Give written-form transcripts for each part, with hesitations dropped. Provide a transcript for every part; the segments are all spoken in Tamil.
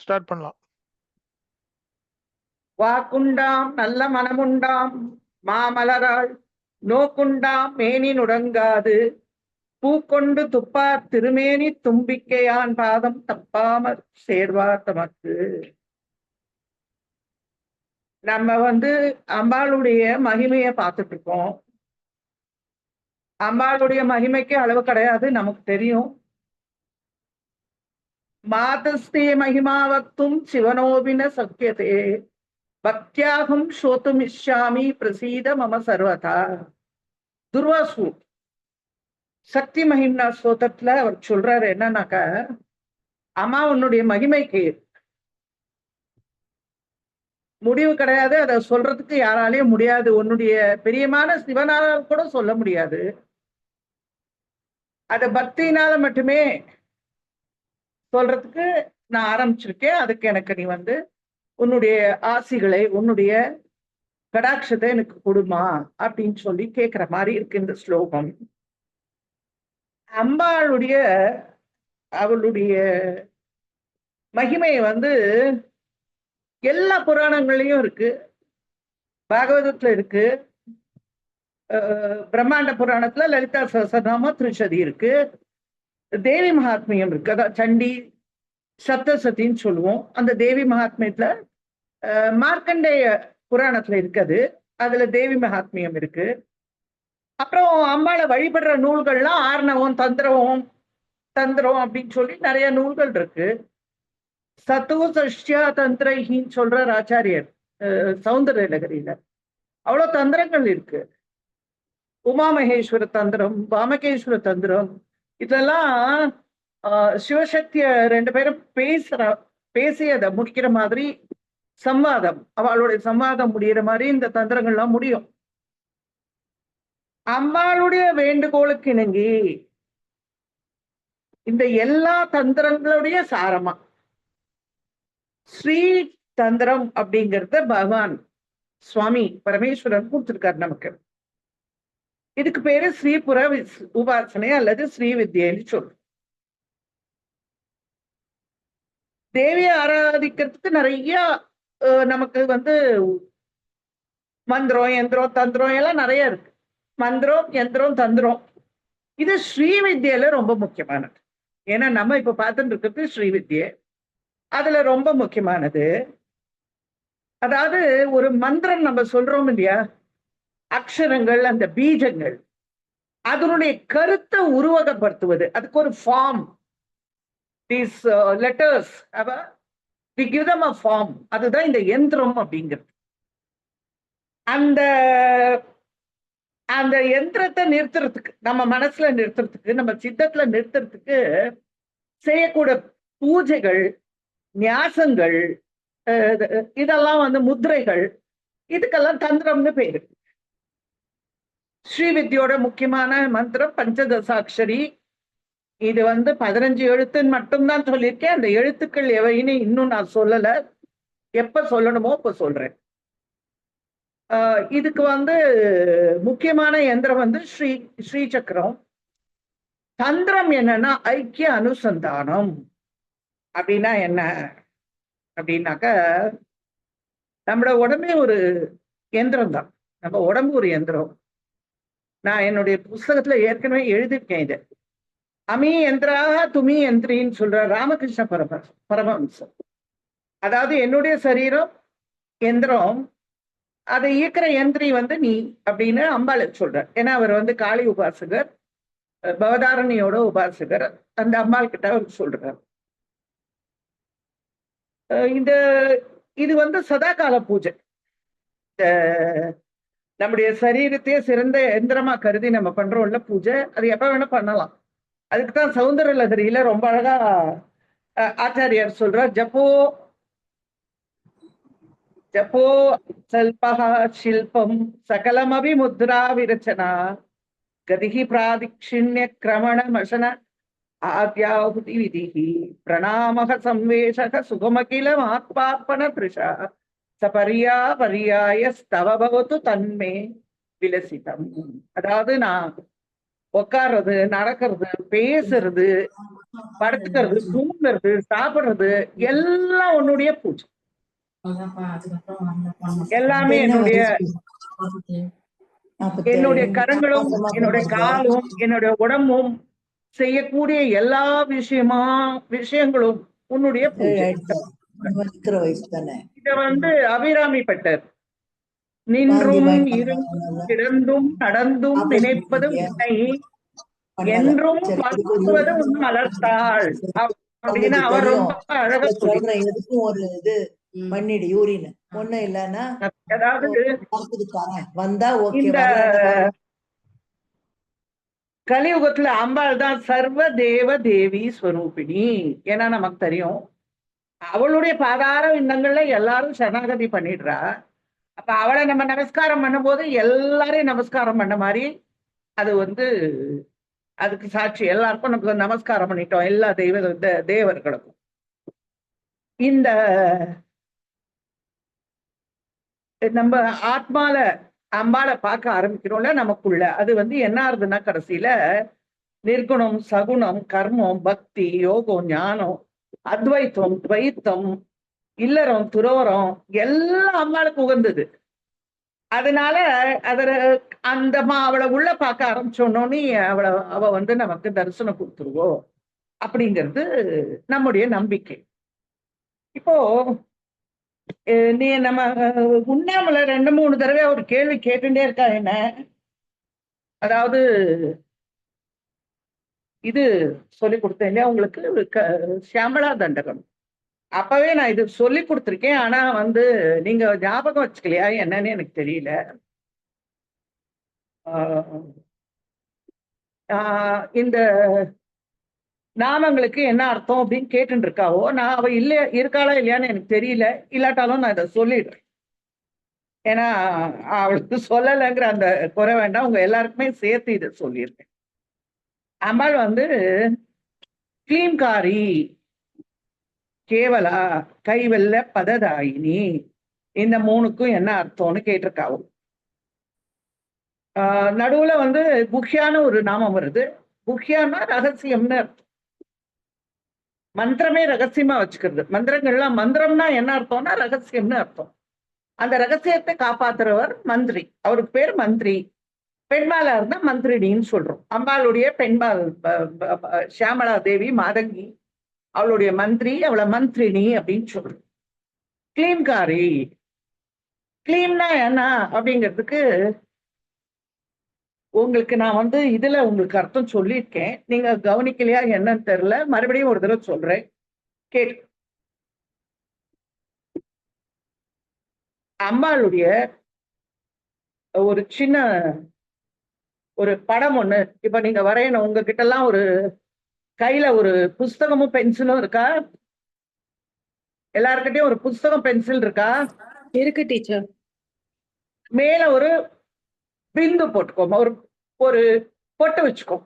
ஸ்டார்ட் பண்ணலாம். வாக்குண்டாம் நல்ல மனமுண்டாம் மாமலராள் நோக்குண்டாம் மேனி நுடங்காது பூக்கொண்டு துப்பார் திருமேனி தும்பிக்கையான் பாதம் தப்பாமற் சேர்வார் தமக்கு. நம்ம அம்பாளுடைய மகிமைய பார்த்துட்டு இருக்கோம். அம்பாளுடைய மகிமைக்கு அளவு கிடையாது, நமக்கு தெரியும். மாதஸ்தே மகிமாவத்தும் சிவனோபின சக்கியதே பக்தியாகும் ஸ்ரோத்துமிஷ்யாமி பிரசீத மம சர்வதா. துர்வாசு சக்தி மகிம்னா ஸ்தோத்திரத்துல அவர் சொல்றாரு என்னன்னாக்க, அம்மா உன்னுடைய மகிமைக்கு முடிவு கிடையாது, அதை சொல்றதுக்கு யாராலையும் முடியாது. உன்னுடைய பிரியமான சிவனால கூட சொல்ல முடியாது. அத பக்தியினால மட்டுமே சொல்றதுக்கு நான் ஆரம்பிச்சிருக்கேன். அதுக்கு எனக்கு நீ உன்னுடைய ஆசிகளை உன்னுடைய கடாட்சத்தை எனக்கு கொடுமா அப்படின்னு சொல்லி கேட்கிற மாதிரி இருக்கு இந்த ஸ்லோகம். அம்பாளுடைய அவளுடைய மகிமை எல்லா புராணங்கள்லயும் இருக்கு. பாகவதத்துல இருக்கு, பிரம்மாண்ட புராணத்துல லலிதா சஹஸ்ரநாம திருச்சதி இருக்கு, தேவி மகாத்மியம் இருக்கு. அதான் சண்டி சப்தசதின்னு சொல்லுவோம். அந்த தேவி மகாத்மியத்துல மார்க்கண்டேய புராணத்துல இருக்குது, அதுல தேவி மகாத்மியம் இருக்கு. அப்புறம் அம்பாளை வழிபடுற நூல்கள்லாம் ஆர்ணவம் தந்திரம் அப்படின்னு சொல்லி நிறைய நூல்கள் இருக்கு. சத்து சஷ்யா தந்திரஹின்னு சொல்றார் ஆச்சாரியர் சௌந்தர லகரியில. அவ்வளவு தந்திரங்கள் இருக்கு. உமாமகேஸ்வர தந்திரம், வாமகேஸ்வர தந்திரம், இதெல்லாம் சிவசக்திய ரெண்டு பேரும் பேசி அதை முடிக்கிற மாதிரி சம்வாதம், அவளுடைய சம்வாதம் முடிகிற மாதிரி இந்த தந்திரங்கள்லாம் முடியும். அம்பாளுடைய வேண்டுகோளுக்கு இணங்கி இந்த எல்லா தந்திரங்களுடைய சாரமா ஸ்ரீ தந்திரம் அப்படிங்கிறத பகவான் சுவாமி பரமேஸ்வரன் கொடுத்திருக்காரு நமக்கு. இதுக்கு பேரு ஸ்ரீபுர உபாசனை அல்லது ஸ்ரீ வித்யன்னு சொல்றோம். தேவியை ஆராதிக்கிறதுக்கு நிறைய நமக்கு மந்திரம் யந்திரம் தந்திரம் எல்லாம் நிறைய இருக்கு. மந்திரம் யந்திரம் தந்திரம் இது ஸ்ரீ வித்யில ரொம்ப முக்கியமானது. ஏன்னா நம்ம இப்ப பார்த்துட்டு இருக்கிறது ஸ்ரீ வித்யை, அதுல ரொம்ப முக்கியமானது. அதாவது ஒரு மந்திரம் நம்ம சொல்றோம் இல்லையா, அக்ஷரங்கள், அந்த பீஜங்கள், அதனுடைய கருத்தை உருவகப்படுத்துவது, அதுக்கு ஒரு form. These letters we give them a form. அதுதான் இந்த யந்திரம் அப்படிங்கிறது. அந்த அந்த யந்திரத்தை நிறுத்துறதுக்கு, நம்ம மனசுல நிறுத்துறதுக்கு, நம்ம சித்தத்துல நிறுத்துறதுக்கு செய்யக்கூடிய பூஜைகள், நியாசங்கள், இதெல்லாம் முத்திரைகள், இதுக்கெல்லாம் தந்திரம்னு பேரு. ஸ்ரீவித்யோட முக்கியமான மந்திரம் பஞ்சதசாட்சரி. இது 15 எழுத்துன்னு மட்டும்தான் சொல்லியிருக்கேன். அந்த எழுத்துக்கள் எவைன்னு இன்னும் நான் சொல்லல. எப்ப சொல்லணுமோ இப்ப சொல்றேன். இதுக்கு முக்கியமான யந்திரம் ஸ்ரீ சக்கரம். தந்திரம் என்னன்னா ஐக்கிய அனுசந்தானம். அப்படின்னா என்ன அப்படின்னாக்க, நம்மளோட உடம்பே ஒரு யந்திரம் தான். நம்ம உடம்பு ஒரு யந்திரம். நான் என்னுடைய புஸ்தகத்துல ஏற்கனவே எழுதியிருக்கேன். இது அமி யந்திராக துமி யந்திரின்னு சொல்ற ராமகிருஷ்ண பரமஹம்சர். அதாவது என்னுடைய சரீரம் யந்திரம், அதை இயக்கிற யந்திரி நீ அப்படின்னு அம்பாளை சொல்ற. ஏன்னா அவர் காளி உபாசகர், பவதாரணியோட உபாசகர். அந்த அம்பாள் கிட்ட அவர் சொல்றார். இது சதா கால பூஜை. நம்முடைய சரீரத்தையே சிறந்த எந்திரமா கருதி நம்ம பண்றோம்ல பூஜை, அது எப்ப வேணா பண்ணலாம். அதுக்குதான் சௌந்தர லகரியில ரொம்ப அழகா ஆச்சாரியார் சொல்றார், ஜப்போ சல்பஹ ஷில்பம் சகலமபி முத்ரா விரச்சனா கதிகி பிராதிக்ஷிண்ய கிரமண மசன ஆத்யாஹுதி விதிஹி பிரணாமக சம்வேஷக சுகமகில ஆத்மார்ப்பண திருஷா சபரியா பரியாய ஸ்தவபவது தன்மே விலசிதம். அதாவது நான் உட்கார்றது, நடக்கிறது, பேசுறது, படுத்துக்கிறது, தூங்குறது, சாப்பிடுறது எல்லாம் உன்னுடைய பூஜை. எல்லாமே என்னுடைய என்னுடைய கரங்களும் என்னுடைய காலும் என்னுடைய உடம்பும் செய்யக்கூடிய எல்லா விஷயங்களும் உன்னுடைய பூஜை. இத வந்து அபிராமி பட்டர் நின்றும் இருந்தும் கிடந்தும் நடந்தும் நினைப்பது உன்னை என்றும் பார்ப்பது உன் மலர்த்தாள் அப்படின்னு அவர் ரொம்ப அழகா சொல்றேன். எதுக்கும் ஒரு இது பண்ணிடு யூரின் ஒண்ணு இல்லன்னா அதாவது வந்தா இந்த கலியுகத்துல அம்பாள் தான் சர்வ தேவ தேவி ஸ்வரூபிணி. ஏன்னா நமக்கு தெரியும் அவளுடைய பாதார விண்ணங்கள்ல எல்லாரும் சரணாகதி பண்ணிடுறா. அப்ப அவளை நம்ம நமஸ்காரம் பண்ணும் போது எல்லாரையும் நமஸ்காரம் பண்ண மாதிரி அது வந்து அதுக்கு சாட்சி. எல்லாருக்கும் நமக்கு நமஸ்காரம் பண்ணிட்டோம், எல்லா தேவர்களுக்கும். இந்த நம்ம ஆத்மால அம்பாளை பார்க்க ஆரம்பிக்கிறோம்ல நமக்குள்ள, அது வந்து என்ன ஆகுதுன்னா கடைசியில நிர்குணம், சகுணம், கர்மம், பக்தி, யோகம், ஞானம், அத்வைத்தம், துவைத்தம், இல்லறம், துரோரம் எல்லாம் அம்பாளுக்கு உகந்தது. அதனால அந்த அவளை உள்ள பார்க்க ஆரம்பிச்சோன்னே அவ வந்து நமக்கு தரிசனம் கொடுத்துருவோம் அப்படிங்கிறது நம்முடைய நம்பிக்கை. இப்போ நீ நம்ம உண்ணாமல 2-3 தடவை ஒரு கேள்வி கேட்டுட்டே இருக்கா என்ன, அதாவது இது சொல்லி கொடுத்தேன் இல்லையா உங்களுக்கு சியாமளா தண்டகம். அப்பவே நான் இது சொல்லி கொடுத்துருக்கேன், ஆனா வந்து நீங்க ஞாபகம் வச்சுக்கலையா என்னன்னு எனக்கு தெரியல. இந்த நாமங்களுக்கு என்ன அர்த்தம் அப்படின்னு கேட்டுட்டு இருக்காவோ, நான் அவ இல்ல இருக்காளா இல்லையான்னு எனக்கு தெரியல. இல்லாட்டாலும் நான் இதை சொல்லிடுறேன், ஏன்னா அவளுக்கு சொல்லலைங்கிற அந்த குறை வேண்டாம், உங்க எல்லாருக்குமே சேர்த்து இதை சொல்லியிருக்கேன். அம்பாள் வந்து கிளீம்காரி, கேவலா, கைவல்ல பததாயினி, இந்த 3க்கும் என்ன அர்த்தம்னு கேட்டிருக்காவோ. நடுவுல வந்து குஹ்யான ஒரு நாமம் வருது. குஹ்யான்னா ரகசியம்னு அர்த்தம். மந்திரமே ரகசியமா வச்சுக்கிறது. மந்திரங்கள்லாம் மந்திரம்னா என்ன அர்த்தம்னா ரகசியம்னு அர்த்தம். அந்த ரகசியத்தை காப்பாத்துறவர் மந்திரி, அவருக்கு பேர் மந்திரி. பெண்பாலா இருந்தா மந்திரினின்னு சொல்றோம். அம்பாளுடைய பெண்பால் சியாமளா தேவி மாதங்கி, அவளுடைய மந்திரி, அவளை மந்திரினி அப்படின்னு சொல்றோம். கிளீம்காரி, கிளீம்னா என்ன அப்படிங்கிறதுக்கு உங்களுக்கு நான் வந்து இதுல உங்களுக்கு அர்த்தம் சொல்லியிருக்கேன், நீங்க கவனிக்கலையா என்னன்னு தெரியல, மறுபடியும் ஒரு தடவை சொல்றேன் கேட்டு. அம்பாளுடைய ஒரு சின்ன ஒரு படம் ஒண்ணு இப்ப நீங்க வரையணும். உங்ககிட்ட எல்லாம் ஒரு கையில ஒரு புஸ்தகமும் பென்சிலும் இருக்கா? எல்லாருக்கிட்டையும் ஒரு புஸ்தகம் பென்சில் இருக்கா? இருக்கு டீச்சர். மேல ஒரு பிந்து போட்டுக்கோமா, ஒரு ஒரு பொட்டு வச்சுக்கோ.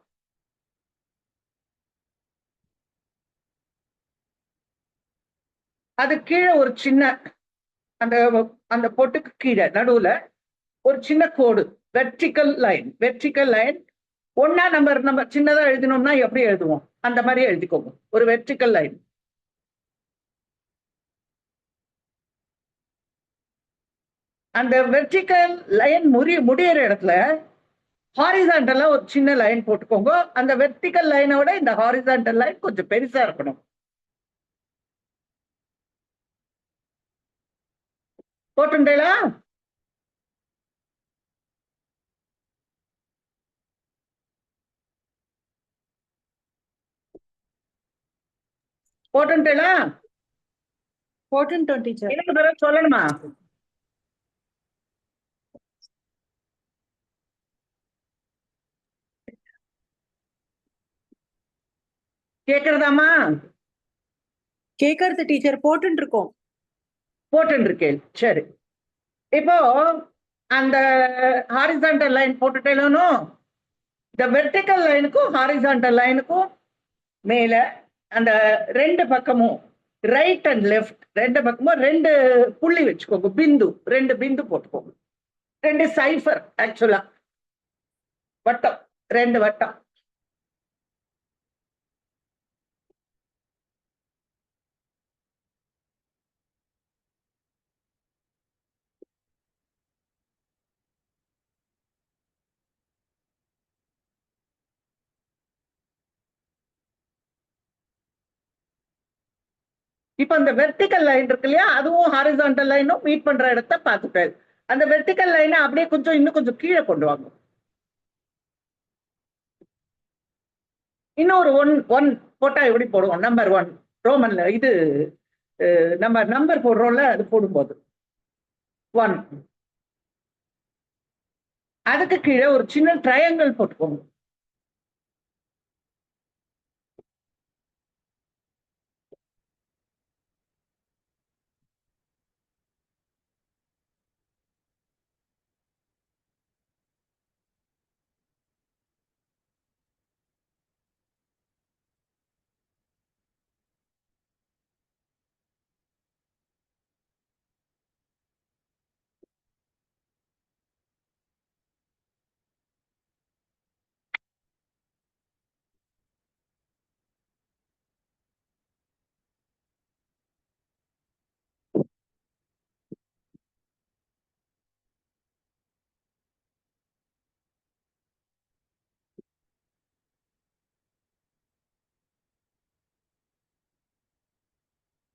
அது கீழே ஒரு சின்ன அந்த அந்த பொட்டுக்கு கீழே நடுவுல ஒரு சின்ன கோடு, வெர்டிக்கல் லைன். வெர்டிக்கல் லைன் ஒன்னா நம்ம சின்னதா எழுதினோம்னா எப்படி எழுதுவோம் அந்த மாதிரி எழுதிக்கோங்க, ஒரு வெர்டிக்கல் லைன். அந்த வெர்டிக்கல் லைன் முடியிற இடத்துல ஹாரிசான்டலா ஒரு சின்ன லைன் போட்டுக்கோங்க. அந்த வெர்டிக்கல் லைனோட இந்த ஹாரிசான்டல் லைன் கொஞ்சம் பெருசா இருக்கணும். போட்டுண்டேலா? போட்டுண்டேலா? போட்டுட்டோம் டீச்சர். எனக்கு தர சொல்லணுமா? கேக்குறதாமா? கேக்குறது டீச்சர். போட்டு இருக்கோம். போட்டு இருக்கேன். சரி, இப்போ அந்த ஹாரிசான்டல் லைன் போட்டுட்டேலும் இந்த வெர்டிக்கல் லைனுக்கும் ஹாரிசான்டல் லைனுக்கும் மேல அந்த 2 பக்கமும் ரைட் அண்ட் லெஃப்ட் 2 பக்கமும் 2 புள்ளி வச்சுக்கோங்க, பிந்து 2 பிந்து போட்டுக்கோங்க. 2 சைஃபர், ஆக்சுவலா வட்டம், 2 வட்டம். இப்ப அந்த வெர்டிக்கல் லைன் இருக்கு இல்லையா, அதுவும் ஹாரிசான்டல் லைனும் மீட் பண்ற இடத்த பார்த்துட்டாரு. அந்த வெர்டிக்கல் லைனை அப்படியே கொஞ்சம் இன்னும் கொஞ்சம் கீழே கொண்டு வாங்க. இன்னொரு ஒன் ஒன் போட்டா எப்படி போடுவோம்? நம்பர் 1 ரோமன்ல இது நம்ம நம்பர் போடுறோம்ல, அது போடும்போது 1 அதுக்கு கீழே ஒரு சின்ன ட்ரையாங்கிள் போட்டுக்கோங்க.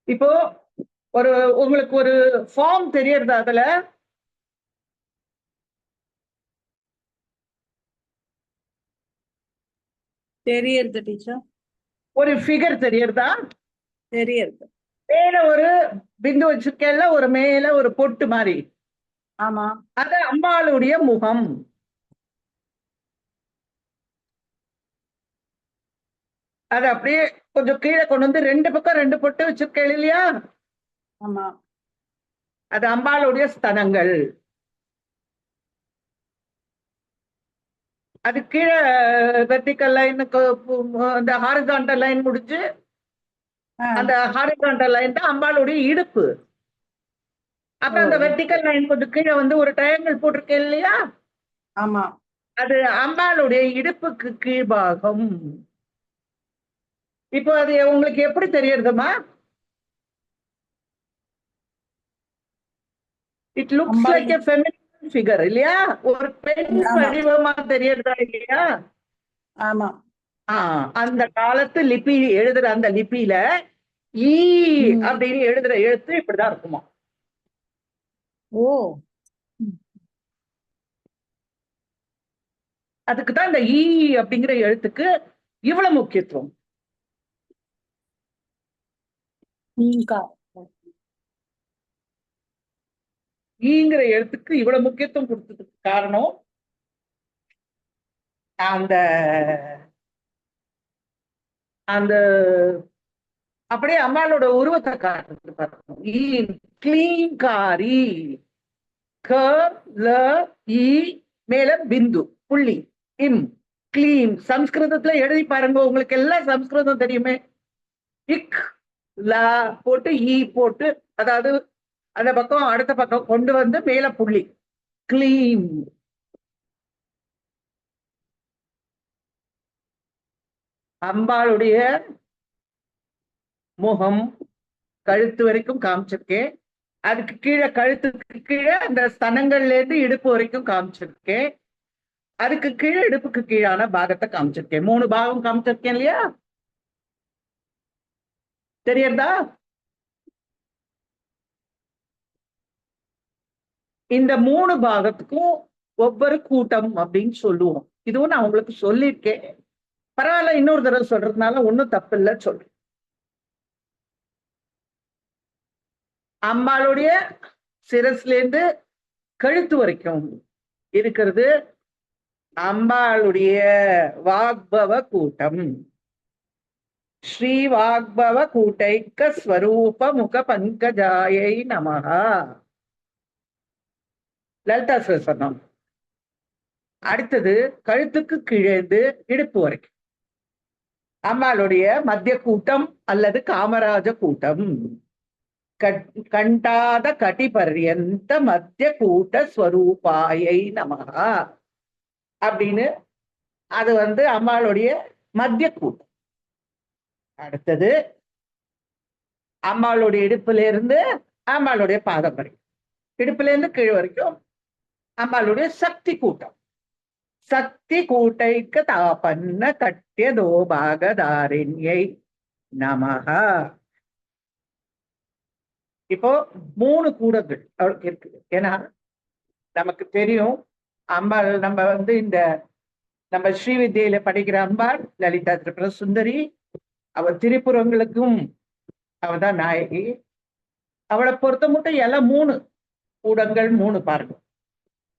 இப்போ ஒரு உங்களுக்கு ஒரு ஃபார்ம் தெரியறதா? அதுல தெரியறது டீச்சர், ஒரு ஃபிகர் தெரியறதா? தெரியறது. மேல ஒரு பிந்து வச்சிருக்கேன்ல, ஒரு மேல ஒரு பொட்டு மாதிரி, ஆமா. அது அம்பாளுடைய முகம். அது அப்படியே கொஞ்சம் கீழே கொண்டு வந்து 2 பக்கம் 2 பொட்டு வச்சிருக்கேன் இல்லையா, ஆமா. அது அம்பாளுடைய ஸ்தனங்கள். அது கீழே வெர்டிக்கல் லைனுக்கு அந்த ஹாரிசான்டல் லைன் முடிச்சு, அந்த ஹாரிசான்டல் லைன் தான் அம்பாளுடைய இடுப்பு. அப்புறம் அந்த வெர்டிக்கல் லைன் கொஞ்சம் கீழே வந்து ஒரு ட்ரையாங்கிள் போட்டிருக்கேன் இல்லையா, ஆமா. அது அம்பாளுடைய இடுப்புக்கு கீழ்பாகம். இப்போ அது உங்களுக்கு எப்படி தெரியறதுமா? It looks like a feminine figure இல்லையா, ஒரு பெண் வடிவமா தெரியறதா இல்லையா? ஆமா. அந்த காலத்து லிபி எழுதுற அந்த லிபியில ஈ அப்படின்னு எழுதுற எழுத்து இப்படிதான் இருக்குமா. ஓ, அதுக்குதான் இந்த ஈ அப்படிங்கிற எழுத்துக்கு இவ்வளவு முக்கியத்துவம். ஈங்கிற எழுத்துக்கு இவ்வளவு முக்கியத்துவம் கொடுத்ததுக்கு காரணம் அந்த அந்த அப்படியே அம்மாளோட உருவத்தை காட்டுறது. கிளீங்காரி, க ல ஈ மேல பிந்து புள்ளி, இம் கிளீம். சம்ஸ்கிருதத்துல எழுதி பாருங்க, உங்களுக்கு எல்லாம் சம்ஸ்கிருதம் தெரியுமே. இக் லா போட்டு ஈ போட்டு, அதாவது அந்த பக்கம் அடுத்த பக்கம் கொண்டு வந்து மேல புள்ளி, கிளீம். அம்பாளுடைய முகம் கழுத்து வரைக்கும் காமிச்சிருக்கேன். அதுக்கு கீழே கழுத்துக்கு கீழே அந்த ஸ்தனங்கள்ல இருந்து இடுப்பு வரைக்கும் காமிச்சிருக்கேன். அதுக்கு கீழே இடுப்புக்கு கீழான பாகத்தை காமிச்சிருக்கேன். 3 பாகம் காமிச்சிருக்கேன் இல்லையா, தெரியறதா? இந்த 3 பாகத்துக்கும் ஒவ்வொரு கூட்டம் அப்படின்னு சொல்லுவோம். இதுவும் நான் உங்களுக்கு சொல்லியிருக்கேன், பரவாயில்ல இன்னொரு தடவை சொல்றதுனால ஒன்னும் தப்பு இல்லை சொல்றேன். அம்பாளுடைய சிரஸ்ல இருந்து கழுத்து வரைக்கும் இருக்கிறது அம்பாளுடைய வாக்பவ கூட்டம். ஸ்ரீ வாக்பவ கூட்டைக்க ஸ்வரூப முக பங்கஜாயை நமஹா. லலிதா சஹஸ்ரநாமம். அடுத்தது கழுத்துக்கு கீழேந்து இடுப்பு வரைக்கும் அம்பாளுடைய மத்திய கூட்டம் அல்லது காமராஜ கூட்டம். கண்டாத கடி பர்யந்த மத்திய கூட்ட ஸ்வரூபாயை நமஹா அப்படின்னு அது வந்து அம்பாளுடைய மத்திய கூட்டம். அடுத்தது அம்பாளுடைய இடுப்புல இருந்து அம்பாளுடைய பாதம் வரைக்கும், இடுப்புல இருந்து கீழ் வரைக்கும் அம்பாளுடைய சக்தி கூட்டம். சக்தி கூட்டைக்கு தாபன்ன கட்டியதோ பாகதாரிண்யை நமஹா. இப்போ 3 கூடங்கள் அவளுக்கு இருக்குது. ஏன்னா நமக்கு தெரியும் அம்பாள், நம்ம வந்து இந்த நம்ம ஸ்ரீவித்யில படிக்கிற அம்பாள் லலிதா திரிபுர சுந்தரி. அவள் திரிபுரங்களுக்கும் அவதான் நாயகி. அவளை பொறுத்த மட்டும் எல்லாம் 3 கூடங்கள் 3 பாருங்க.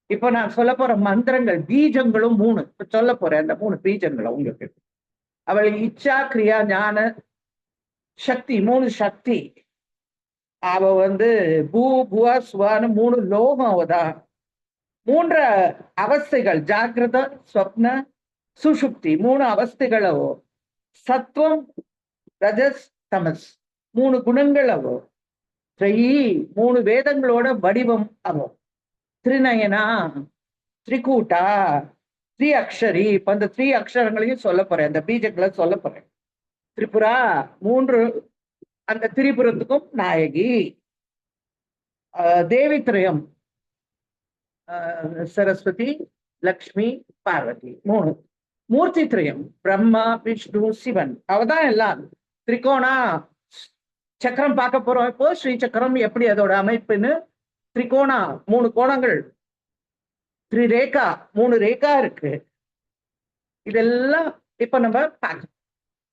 இப்போ நான் சொல்ல போற மந்திரங்கள் பீஜங்களும் 3 சொல்ல போறேன். அந்த 3 பீஜங்களும் உங்களுக்கு அவள் இச்சா கிரியா ஞான சக்தி 3 சக்தி. அவ வந்து பூ புவா சுவான்னு 3 லோகம் அவதான். 3 அவஸ்தைகள் ஜாகிரத ஸ்வப்ன சுஷுப்தி 3 அவஸ்தைகளோ. சத்துவம் ரஜஸ் தமஸ் 3 குணங்கள் அவோ. 3 வேதங்களோட வடிவம் அவோ. திரிநயனா திரிகூட்டா த்ரீ அக்ஷரி. இப்ப அந்த 3 அக்ஷரங்களையும் சொல்ல போறேன், அந்த பீஜங்களை சொல்ல போறேன். திரிபுரா 3 அந்த திரிபுரத்துக்கும் நாயகி. தேவி திரயம் சரஸ்வதி லக்ஷ்மி பார்வதி 3. மூர்த்தி திரயம் பிரம்மா விஷ்ணு சிவன். அவதான் எல்லாம். திரிகோணா சக்கரம் பார்க்க போறோம் இப்போ. ஸ்ரீ சக்கரம் எப்படி அதோட அமைப்புன்னு. திரிகோணா 3 கோணங்கள். திரிரேகா 3 ரேகா இருக்கு. இதெல்லாம் இப்ப நம்ம பார்க்கணும்.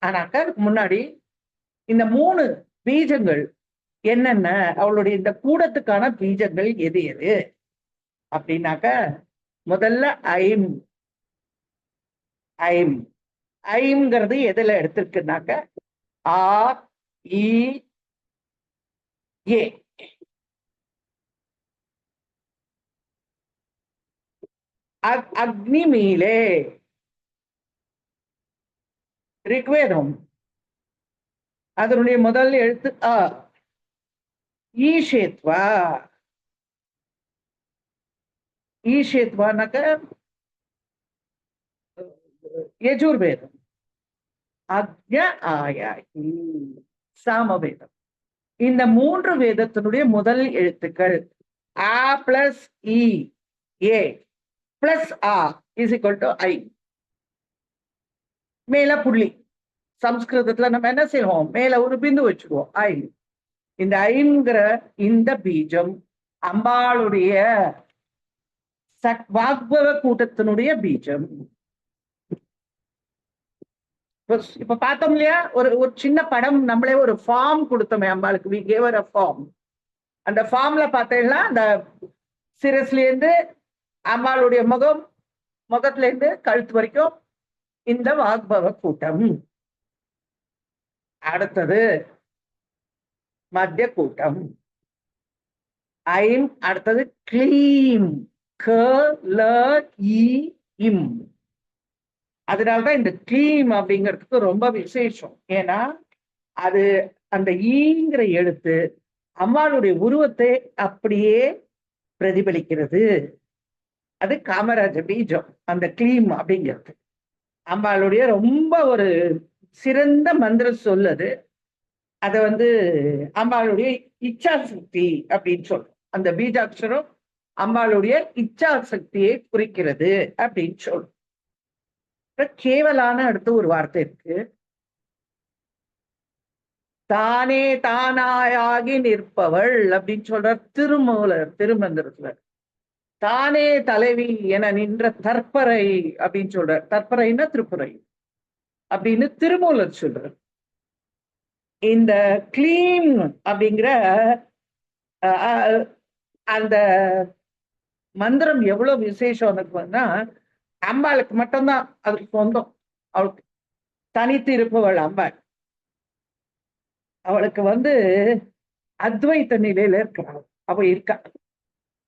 ஆனாக்கா அதுக்கு முன்னாடி இந்த 3 பீஜங்கள் என்னென்ன, அவளுடைய இந்த கூடத்துக்கான பீஜங்கள் எது எது அப்படின்னாக்க, முதல்ல ஐம். ஐம் ஐம்ங்கிறது எதுல எடுத்திருக்குனாக்க ஆ இ ஏ. அக்னி மீலே ரிக்வேதம் அதனுடைய முதல் எழுத்து அ. ஈஷேத்வா. ஈஷேத்வானாக்க யஜுர்வேதம். அக்ஞ ஆயாகி சாமவேதம். இந்த 3 வேதத்தினுடைய முதல் எழுத்துக்கள் ஆ பிளஸ் இ ஏ பிளஸ் ஆ இஸ் ஈக்வல் டு ஐ. மேல புள்ளி. சம்ஸ்கிருதத்துல நம்ம என்ன செய்வோம், மேல ஒரு பிந்து வச்சுக்குவோம், ஐ. இந்த ஐங்கிற இந்த பீஜம் அம்பாளுடைய வாக்பவ கூட்டத்தினுடைய பீஜம். இப்ப பார்த்தோம் இல்லையா, ஒரு சின்ன படம், நம்மளே ஒரு ஃபார்ம் கொடுத்தோமே அம்பாளுக்கு. we gave her a form. அந்த ஃபார்ம்ல பார்த்தீங்கன்னா அந்த சிரஸ்ல இருந்து அம்பாளுடைய முகத்துல இருந்து கழுத்து வரைக்கும் இந்த வாக்பவ கூட்டம். அடுத்தது மத்திய கூட்டம் ஐம். அடுத்தது கிளீம் க ல இ இம். அதனாலதான் இந்த கிளீம் அப்படிங்கிறதுக்கு ரொம்ப விசேஷம். ஏன்னா அது அந்த ஈங்கிற எழுத்து அம்பாளுடைய உருவத்தை அப்படியே பிரதிபலிக்கிறது. அது காமராஜ பீஜம் அந்த கிளீம் அப்படிங்கிறது. அம்பாளுடைய ரொம்ப ஒரு சிறந்த மந்திர சொல்லது. அதை வந்து அம்பாளுடைய இச்சா சக்தி அப்படின்னு சொல்றோம். அந்த பீஜாட்சரம் அம்பாளுடைய இச்சா சக்தியை குறிக்கிறது அப்படின்னு சொல்றோம். கேவலான அடுத்து ஒரு வார்த்தை இருக்கு. தானே தானாயாகி நிற்பவள் அப்படின்னு சொல்ற திருமூலர் திருமந்திரத்துல. தானே தலைவி என நின்ற தற்பரை அப்படின்னு சொல்ற. தற்பரைன்னா திருப்புரை அப்படின்னு திருமூலர் சொல்ற. இந்த கிளீம் அப்படிங்கிற அந்த மந்திரம் எவ்வளவு விசேஷம் இருக்குன்னா, அம்பாளுக்கு மட்டும்தான் அதுக்கு சொந்தம். அவளுக்கு தனித்து இருப்பவள் அம்பாள். அவளுக்கு வந்து அத்வைத்த நிலையில இருக்கிறாள். அவ இருக்கா,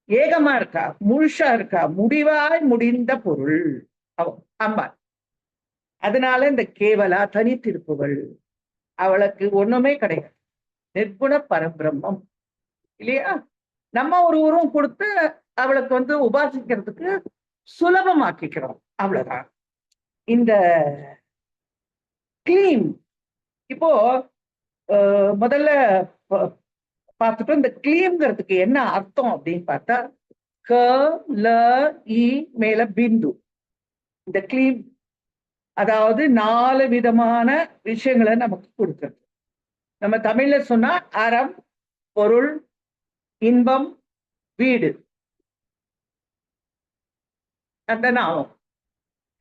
ஏகமா இருக்கா, முழுஷா இருக்கா, முடிவாய் முடிந்த பொருள் அவ அம்பாள். அதனால இந்த கேவலா தனித்திருப்பவள். அவளுக்கு ஒண்ணுமே கிடையாது, நிர்குண பரபிரம்மம் இல்லையா. நம்ம ஒரு உருவம் கொடுத்து அவளுக்கு வந்து உபாசிக்கிறதுக்கு சுலபமாக்கிக்கிறோம், அவ்வளவுதான். இந்த கிளீம் இப்போ முதல்ல பார்த்துட்டோம். இந்த கிளீம்ங்கிறதுக்கு என்ன அர்த்தம் அப்படின்னு பார்த்தா, க ல இ மேல பிந்து. இந்த கிளீம் அதாவது 4 விதமான விஷயங்களை நமக்கு கொடுக்கிறது. நம்ம தமிழ்ல சொன்னா அறம் பொருள், இன்பம், வீடு, அந்த நாமம்.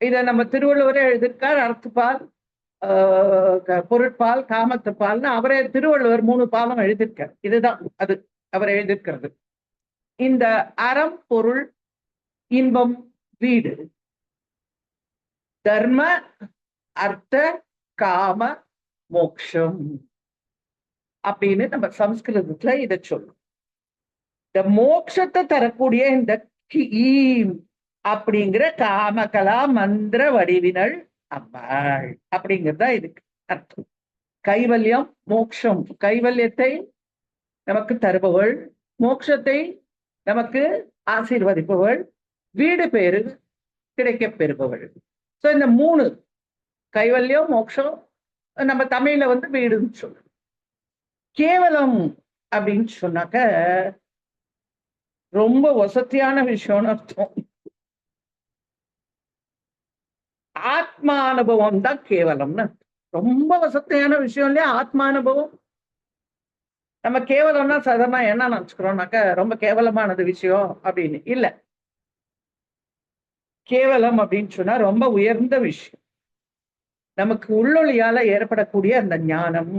இதை நம்ம திருவள்ளுவரே எழுதியிருக்கார். அறத்துப்பால், பொருட்பால், காமத்துப்பால்னு அவரே திருவள்ளுவர் 3 பாலம் எழுதியிருக்கார். இதுதான் அது அவர் எழுதியிருக்கிறது. இந்த அறம், பொருள், இன்பம், வீடு, தர்ம, அர்த்த, காம, மோக்ஷம் அப்படின்னு நம்ம சம்ஸ்கிருதத்துல இதை சொல்லும். இந்த மோட்சத்தை தரக்கூடிய இந்த கீம் அப்படிங்கிற காமகலா மந்திர வடிவினள் அம்பாள் அப்படிங்கிறதா இதுக்கு அர்த்தம். கைவல்யம், மோக்ஷம். கைவல்யத்தை நமக்கு தருபவள், மோட்சத்தை நமக்கு ஆசீர்வதிப்பவள், வீடு பேரு கிடைக்க பெறுபவள். சோ இந்த 3 கைவல்யம், மோட்சம், நம்ம தமிழ்ல வீடுன்னு சொல்றோம். கேவலம் அப்படின்னு சொன்னாக்க ரொம்ப வசதியான விஷயம்னு அர்த்தம். ஆத்மானுபவம் தான் கேவலம்னு. ரொம்ப வசதியான விஷயம் இல்லையா ஆத்மானுபவம். நம்ம கேவலம்னா சாதாரண என்ன நினைச்சுக்கிறோம்னாக்க ரொம்ப கேவலமானது விஷயம் அப்படின்னு இல்ல. கேவலம் அப்படின்னு சொன்னா ரொம்ப உயர்ந்த விஷயம். நமக்கு உள்ளொளியால ஏற்படக்கூடிய அந்த ஞானம்,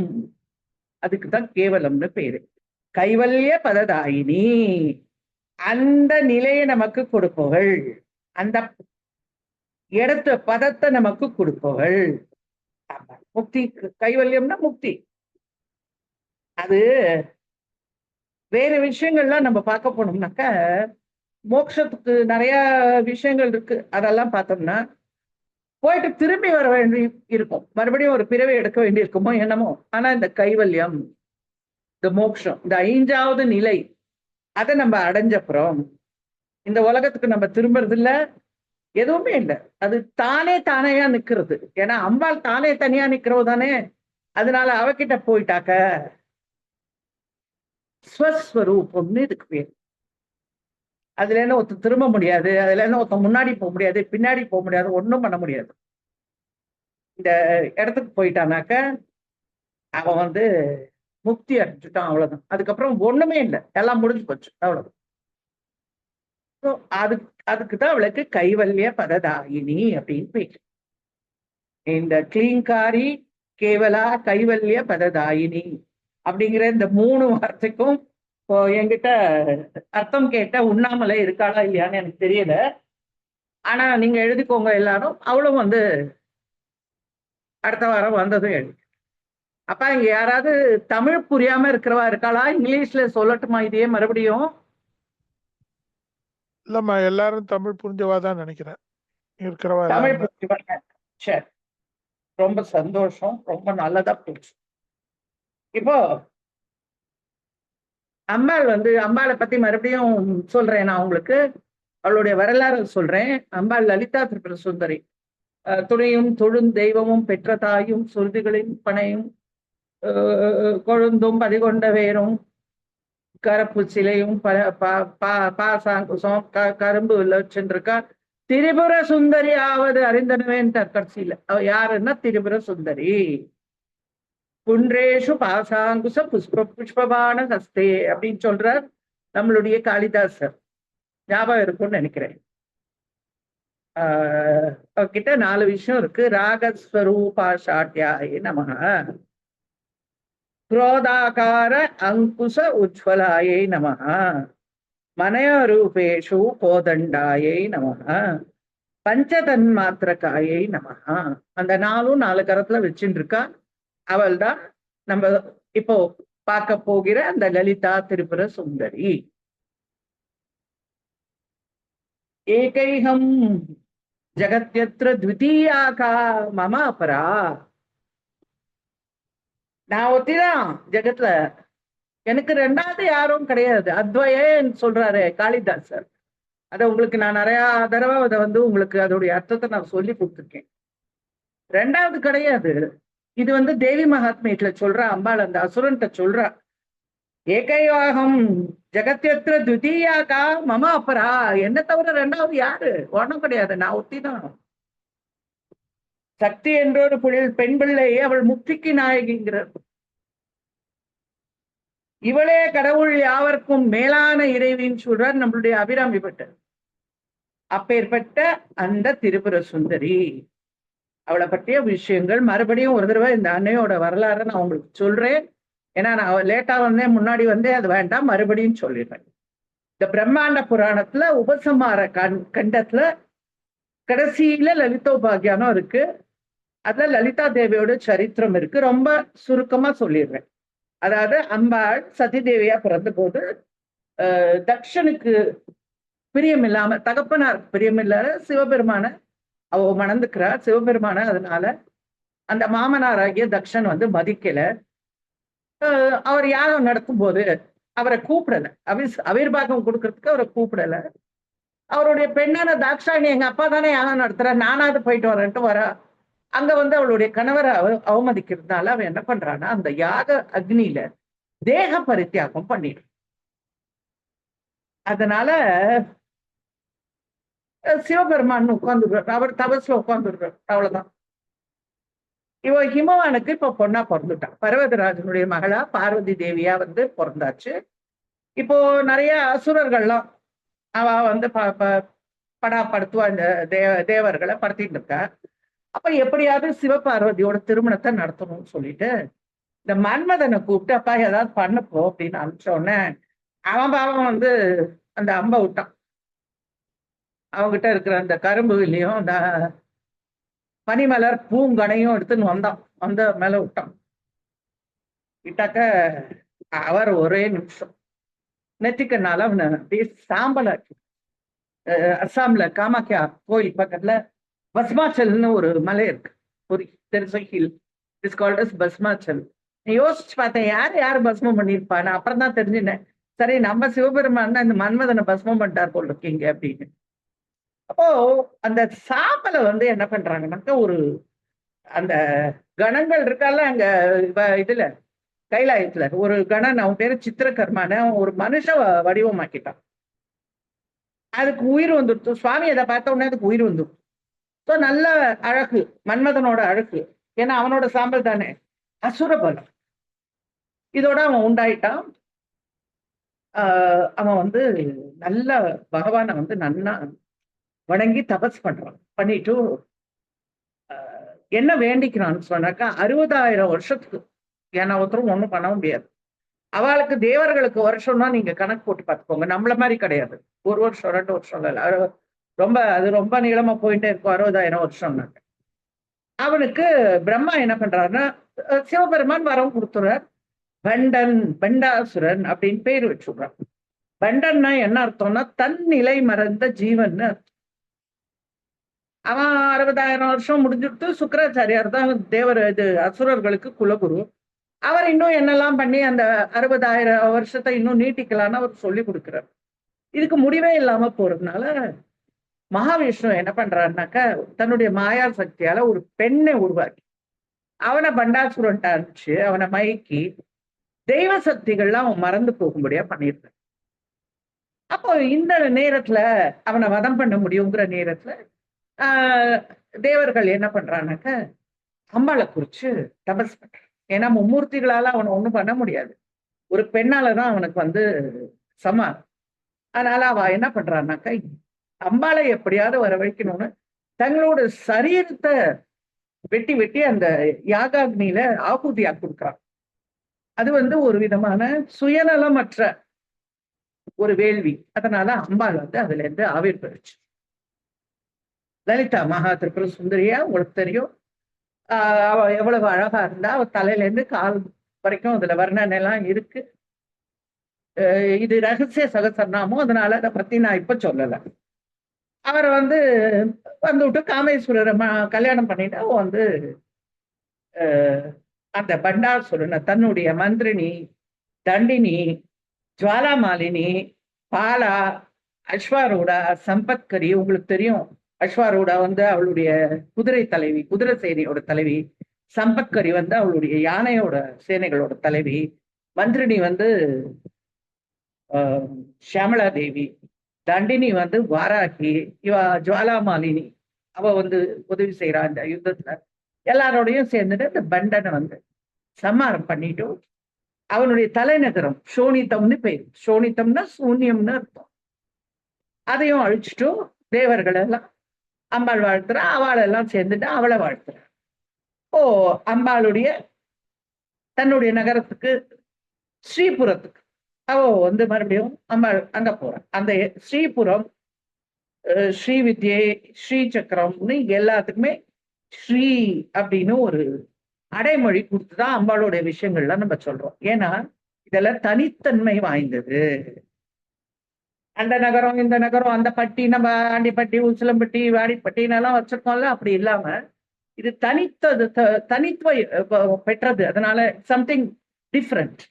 அதுக்குதான் கேவலம்னு பேரு. கைவல்ய பததாயினி, அந்த நிலையை நமக்கு கொடுப்பவள், அந்த இடத்த பதத்தை நமக்கு கொடுப்பவள். முக்தி, கைவல்யம்னா முக்தி. அது வேற விஷயங்கள்லாம் நம்ம பார்க்க போனோம்னாக்க மோட்சத்துக்கு நிறைய விஷயங்கள் இருக்கு. அதெல்லாம் பார்த்தோம்னா போயிட்டு திரும்பி வர வேண்டி இருக்கும், மறுபடியும் ஒரு பிறவை எடுக்க வேண்டி இருக்குமோ என்னமோ. ஆனா இந்த கைவல்யம், இந்த மோட்சம், இந்த 5வது நிலை, அதை நம்ம அடைஞ்சப்புறம் இந்த உலகத்துக்கு நம்ம திரும்புறது இல்லை, எதுவுமே இல்லை. அது தானே தானையா நிக்கிறது. ஏன்னா அம்பாள் தானே தனியா நிக்கிறவ தானே. அதனால அவகிட்ட போயிட்டாக்க ஸ்வஸ்வரூபம்னு இதுக்கு பேர். அதுல என்ன ஒருத்தர் திரும்ப முடியாது, அதுல என்ன ஒருத்தர் முன்னாடி போக முடியாது, பின்னாடி போக முடியாது, ஒன்றும் பண்ண முடியாது. இந்த இடத்துக்கு போயிட்டானாக்க அவன் முக்தி அடைஞ்சுட்டான், அவ்வளவுதான். அதுக்கப்புறம் ஒண்ணுமே இல்லை, எல்லாம் முடிஞ்சு போச்சு, அவ்வளவுதான். அதுக்குதான் அவளுக்கு கைவல்ய பததாயினி அப்படின்னு பேரு. இந்த கிளீங்காரி, கேவலா, கைவல்ய பததாயினி அப்படிங்கிற இந்த 3 வார்த்தைக்கும் இப்போ என்கிட்ட அர்த்தம் கேட்ட உண்ணாமலை இருக்காளா இல்லையான்னு எனக்கு தெரியல. ஆனா நீங்க எழுதிக்கோங்க எல்லாரும். அவளும் அடுத்த வாரம் வந்ததும் எழுதி. அப்ப இங்க யாராவது தமிழ் புரியாம இருக்கிறவா இருக்காளா? இங்கிலீஷ்ல சொல்லட்டுமா இதையே மறுபடியும்? இல்லம்மா, எல்லாரும் தமிழ் புரிஞ்சவாதான் நினைக்கிறேன் இருக்கிறவா. தமிழ் புரிஞ்சவா? சரி, ரொம்ப சந்தோஷம், ரொம்ப நல்லதா போச்சு. இப்போ அம்பாள் அம்பாளை பத்தி மறுபடியும் சொல்றேன். நான் உங்களுக்கு அவளுடைய வரலாறு சொல்றேன். அம்பாள் லலிதா திரிபுர சுந்தரி. துணையும் தொழும் தெய்வமும் பெற்ற தாயும் சுருதிகளின் பனையும் கொழுந்தும் பதிகொண்ட வேரும் கரப்பு சிலையும் பாசாங்குசம் கரும்பு சென்றிருக்கா. திரிபுர சுந்தரி ஆவது அறிந்தனவேன் கடைசியில அவ யாருன்னா திரிபுர சுந்தரி. குன்றேஷு பாசாங்குச புஷ்பபான ஹஸ்தே அப்படின்னு சொல்றார் நம்மளுடைய காளிதாசர். ஞாபகம் இருக்கும்னு நினைக்கிறேன். கிட்ட 4 விஷயம் இருக்கு. ராகஸ்வரூபாஷாட்யாய நமஹ, குரோதாகார அங்குச உஜ்வலாயை நமஹ, மனயரூபேஷு கோதண்டாயை நமஹ, பஞ்சதன்மாத்திரகாயை நமஹ. அந்த 4 கரத்துல வச்சுட்டு இருக்கா. அவள் தான் நம்ம இப்போ பார்க்க போகிற அந்த லலிதா திரிபுர சுந்தரி. ஏகைஹம் ஜகத்யத்ர த்விதீயாகா மம அபரா. நான் ஒத்திதான் ஜெகத்துல, எனக்கு 2வது யாரும் கிடையாது. அத்வயன்னு சொல்றாரு காளிதாசர். அதை உங்களுக்கு நான் நிறைய தடவை அதை உங்களுக்கு அதோடைய அர்த்தத்தை நான் சொல்லி கொடுத்துருக்கேன். 2வது கிடையாது. இது தேவி மகாத்மியத்துல சொல்றா அம்பாள் அந்த அசுரன்ட்ட சொல்றா. ஏகையாகம் ஜெகத்யத்ர த்விதீயாகா மம அபரா. என்ன தவிர 2வது யாரு? ஒண்ணும் கிடையாது, நான் ஒத்திதான். சக்தி என்றொரு பெண் பிள்ளை, அவள் முக்திக்கு நாயகிங்கிறார். இவளே கடவுள் யாவர்க்கும் மேலான இறைவின்னு சொல்றார் நம்மளுடைய அபிராமி பட்டர். அப்பேற்பட்ட அந்த திரிபுர சுந்தரி, அவளை பற்றிய விஷயங்கள் மறுபடியும் ஒரு தடவை இந்த அன்னையோட வரலாறு நான் உங்களுக்கு சொல்றேன். ஏன்னா நான் லேட்டா வந்தேன், முன்னாடி வந்தேன், அது வேண்டாம், மறுபடியும் சொல்லிடுறேன். இந்த பிரம்மாண்ட புராணத்துல உபசம்ஹார கண்டத்துல கடைசியில லலிதோபாகியானம் இருக்கு. அதுல லலிதா தேவியோட சரித்திரம் இருக்கு. ரொம்ப சுருக்கமா சொல்லிடுறேன். அதாவது அம்பாள் சதி தேவியா பிறந்த போது தக்ஷனுக்கு பிரியமில்லாம, தகப்பனார் பிரியமில்லாத சிவபெருமான அவ மணந்துக்கிறார். சிவபெருமான அதனால அந்த மாமனாராகிய தக்ஷன் வந்து மதிக்கல. அவர் யாகம் நடத்தும் போது அவரை கூப்பிடல, அவிர்வாகம் கொடுக்கறதுக்கு அவரை கூப்பிடல. அவருடைய பெண்ணான தாக்ஷாயணி, எங்க அப்பா தானே யாகம் நடத்துற, நானாவது போயிட்டு வரேன்ட்டு வரா. அங்க வந்து அவளுடைய கணவரை அவமதிக்கிறதுனால அவன் என்ன பண்றான்னா அந்த யாக அக்னியில தேக பரித்தியாகம் பண்ணிடு. அதனால சிவபெருமான் உட்கார்ந்துடுறார், அவர் தபஸ்ல உட்கார்ந்துடுறார். அவ்வளவுதான். இவ ஹிமவானுக்கு இப்ப பொண்ணா பிறந்துட்டான். பர்வதராஜனுடைய மகளா பார்வதி தேவியா வந்து பிறந்தாச்சு. இப்போ நிறைய அசுரர்கள்லாம் அவ வந்து படாப்படுத்துவா, இந்த தேவர்களை படுத்திட்டு இருக்கா. அப்ப எப்படியாவது சிவபார்வதியோட திருமணத்தை நடத்தணும்னு சொல்லிட்டு இந்த மன்மதனை கூப்பிட்டு, அப்பா ஏதாவது பண்ணப்போ அப்படின்னு அனுப்பிச்ச உடனே அவன் பாவம் வந்து அந்த அம்பை விட்டான். அவங்ககிட்ட இருக்கிற அந்த கரும்புலையும் அந்த பனிமலர் பூங்கனையும் எடுத்துன்னு வந்த மேல விட்டான். விட்டாக்க அவர் ஒரே நிமிஷம் நெத்திக்கனால அவனை அப்படியே சாம்பலாக்கி. அஸ்ஸாம்ல காமாக்கியா கோயில் பக்கத்துல பஸ்மாச்சல்னு ஒரு மலை இருக்கு, ஒரு ஹில் இஸ் கால்ட் அஸ் பஸ்மாச்சல். யோசிச்சு பார்த்தேன், யார் பஸ்மம் பண்ணியிருப்பா. நான் அப்புறம் தான் தெரிஞ்சுனேன், சரி நம்ம சிவபெருமான் இந்த மன்மதனை பஸ்மம் பண்ணிட்டார் போல் இருக்கீங்க அப்படின்னு. அப்போ அந்த சாம்பலை வந்து என்ன பண்றாங்கன்னாக்க, ஒரு அந்த கணங்கள் இருக்கால அங்க இதுல கைலாயத்துல ஒரு கணன், அவன் பேரு சித்திரகர்மான, ஒரு மனுஷ வடிவமாக்கிட்டான். அதுக்கு உயிர் வந்துடுத்து. சுவாமி அதை பார்த்த உடனே அதுக்கு உயிர் வந்துடும். ஸோ நல்ல அழகு, மன்மதனோட அழகு, ஏன்னா அவனோட சாம்பல் தானே, அசுர பலம். இதோட அவன் உண்டாயிட்டான். அவன் வந்து நல்ல பகவானை வந்து நன்னா வணங்கி தபஸ் பண்றான். பண்ணிட்டு என்ன வேண்டிக்கிறான்னு சொன்னாக்கா 60,000 வருஷத்துக்கு, ஏன்னா ஒருத்தரும் ஒன்றும் பண்ண முடியாது. அவளுக்கு தேவர்களுக்கு வருஷம்னா நீங்க கணக்கு போட்டு பார்த்துக்கோங்க, நம்மள மாதிரி கிடையாது. 1 வருஷம் 2 வருஷம் இல்லை, அது ரொம்ப நீளமா போயிட்டே இருக்கும். 60,000 வருஷம்னாக்க அவனுக்கு பிரம்மா என்ன பண்றாருன்னா, சிவபெருமான் வரம் கொடுத்துறார். பண்டாசுரன் அப்படின்னு பேர் வச்சுடுறான். பண்டன்னா என்ன அர்த்தம்னா தன் நிலை மறந்த ஜீவன். அவன் 60,000 வருஷம் முடிஞ்சுட்டு சுக்கராச்சாரியார் தான் இது அசுரர்களுக்கு குலகுரு. அவர் இன்னும் என்னெல்லாம் பண்ணி அந்த 60,000 வருஷத்தை இன்னும் நீட்டிக்கலான்னு அவர் சொல்லி கொடுக்கிறார். இதுக்கு முடிவே இல்லாம போறதுனால மகாவிஷ்ணு என்ன பண்றாருனாக்க, தன்னுடைய மாயா சக்தியால ஒரு பெண்ணை உருவாக்கி அவனை பண்டாசுரன்ட்ட அனுப்பிச்சு அவனை மயக்கி தெய்வ சக்திகள்லாம் அவன் மறந்து போகும்படியா பண்ணியிருக்கான். அப்போ இந்த நேரத்துல அவனை வதம் பண்ண முடியுங்கிற நேரத்துல தேவர்கள் என்ன பண்றானாக்க, அம்பாளை குறிச்சு தபஸ் பண்றான். ஏன்னா மும்மூர்த்திகளால அவனை ஒண்ணும் பண்ண முடியாது, ஒரு பெண்ணாலதான் அவனுக்கு வந்து சமான். அதனால அவ என்ன பண்றான்னாக்க, அம்பாளை எப்படியாவது வரவழைக்கணும்னு தங்களோட சரீரத்தை வெட்டி வெட்டி அந்த யாகாக்னியில ஆகுதியா கொடுக்குறான். அது வந்து ஒரு விதமான சுயநலமற்ற ஒரு வேள்வி. அதனால அம்பாள் வந்து அதுல இருந்து ஆவிர் பெறுச்சு. லலிதா மகா திரிபுர சுந்தரியா உங்களுக்கு தெரியும். அவ எவ்வளவு அழகா இருந்தா, அவ தலையில இருந்து கால் வரைக்கும் அதுல வர்ணனை எல்லாம் இருக்கு. இது ரகசிய சகசரநாமம், அதனால அதை பத்தி நான் இப்ப சொல்லல. அவரை வந்து வந்துவிட்டு காமேஸ்வரரை கல்யாணம் பண்ணிட்டு அவ வந்து அந்த பண்டாசுரனை தன்னுடைய மந்திரினி, தண்டினி, ஜுவாலாமாலினி, பாலா, அஸ்வாரூடா, சம்பத்கரி, உங்களுக்கு தெரியும். அஸ்வாரூடா வந்து அவளுடைய குதிரை தலைவி, குதிரை சேனையோட தலைவி. சம்பத்கரி வந்து அவளுடைய யானையோட சேனைகளோட தலைவி. மந்திரினி வந்து ஷியாமலா தேவி. தண்டினி வந்து வாராகி. இவ ஜுவாலாமாலினி, அவ வந்து உதவி செய்யறா இந்த யுத்தத்துல. எல்லாரோடையும் சேர்ந்துட்டு இந்த பண்டனை வந்து சம்மாரம் பண்ணிட்டு அவனுடைய தலைநகரம் சோனிதம்னு பேர். சோனிதம்னா சூன்யம்னு அர்த்தம். அதையும் அழிச்சிட்டு தேவர்கள் எல்லாம் அம்பாள் வாழ்த்துறா, அவளெல்லாம் சேர்ந்துட்டு அவளை வாழ்த்துறா. ஓ, அம்பாளுடைய தன்னுடைய நகரத்துக்கு ஸ்ரீபுரத்துக்கு அவ வந்து மறுபடியும் அம்பாள் அங்க போறான். அந்த ஸ்ரீபுரம், ஸ்ரீ வித்யை, ஸ்ரீ சக்கரம்னு எல்லாத்துக்குமே ஸ்ரீ அப்படின்னு ஒரு அடைமொழி கொடுத்துதான் அம்பாளுடைய விஷயங்கள்லாம் நம்ம சொல்றோம். ஏன்னா இதெல்லாம் தனித்தன்மை வாய்ந்தது. அந்த நகரம், இந்த நகரம், அந்த பட்டி, நம்ம ஆண்டிப்பட்டி, உசிலம்பட்டி, வாடிப்பட்டின்னு எல்லாம் வச்சிருக்கோம்ல, அப்படி இல்லாம இது தனித்துவ பெற்றது. அதனால சம்திங் டிஃப்ரெண்ட்.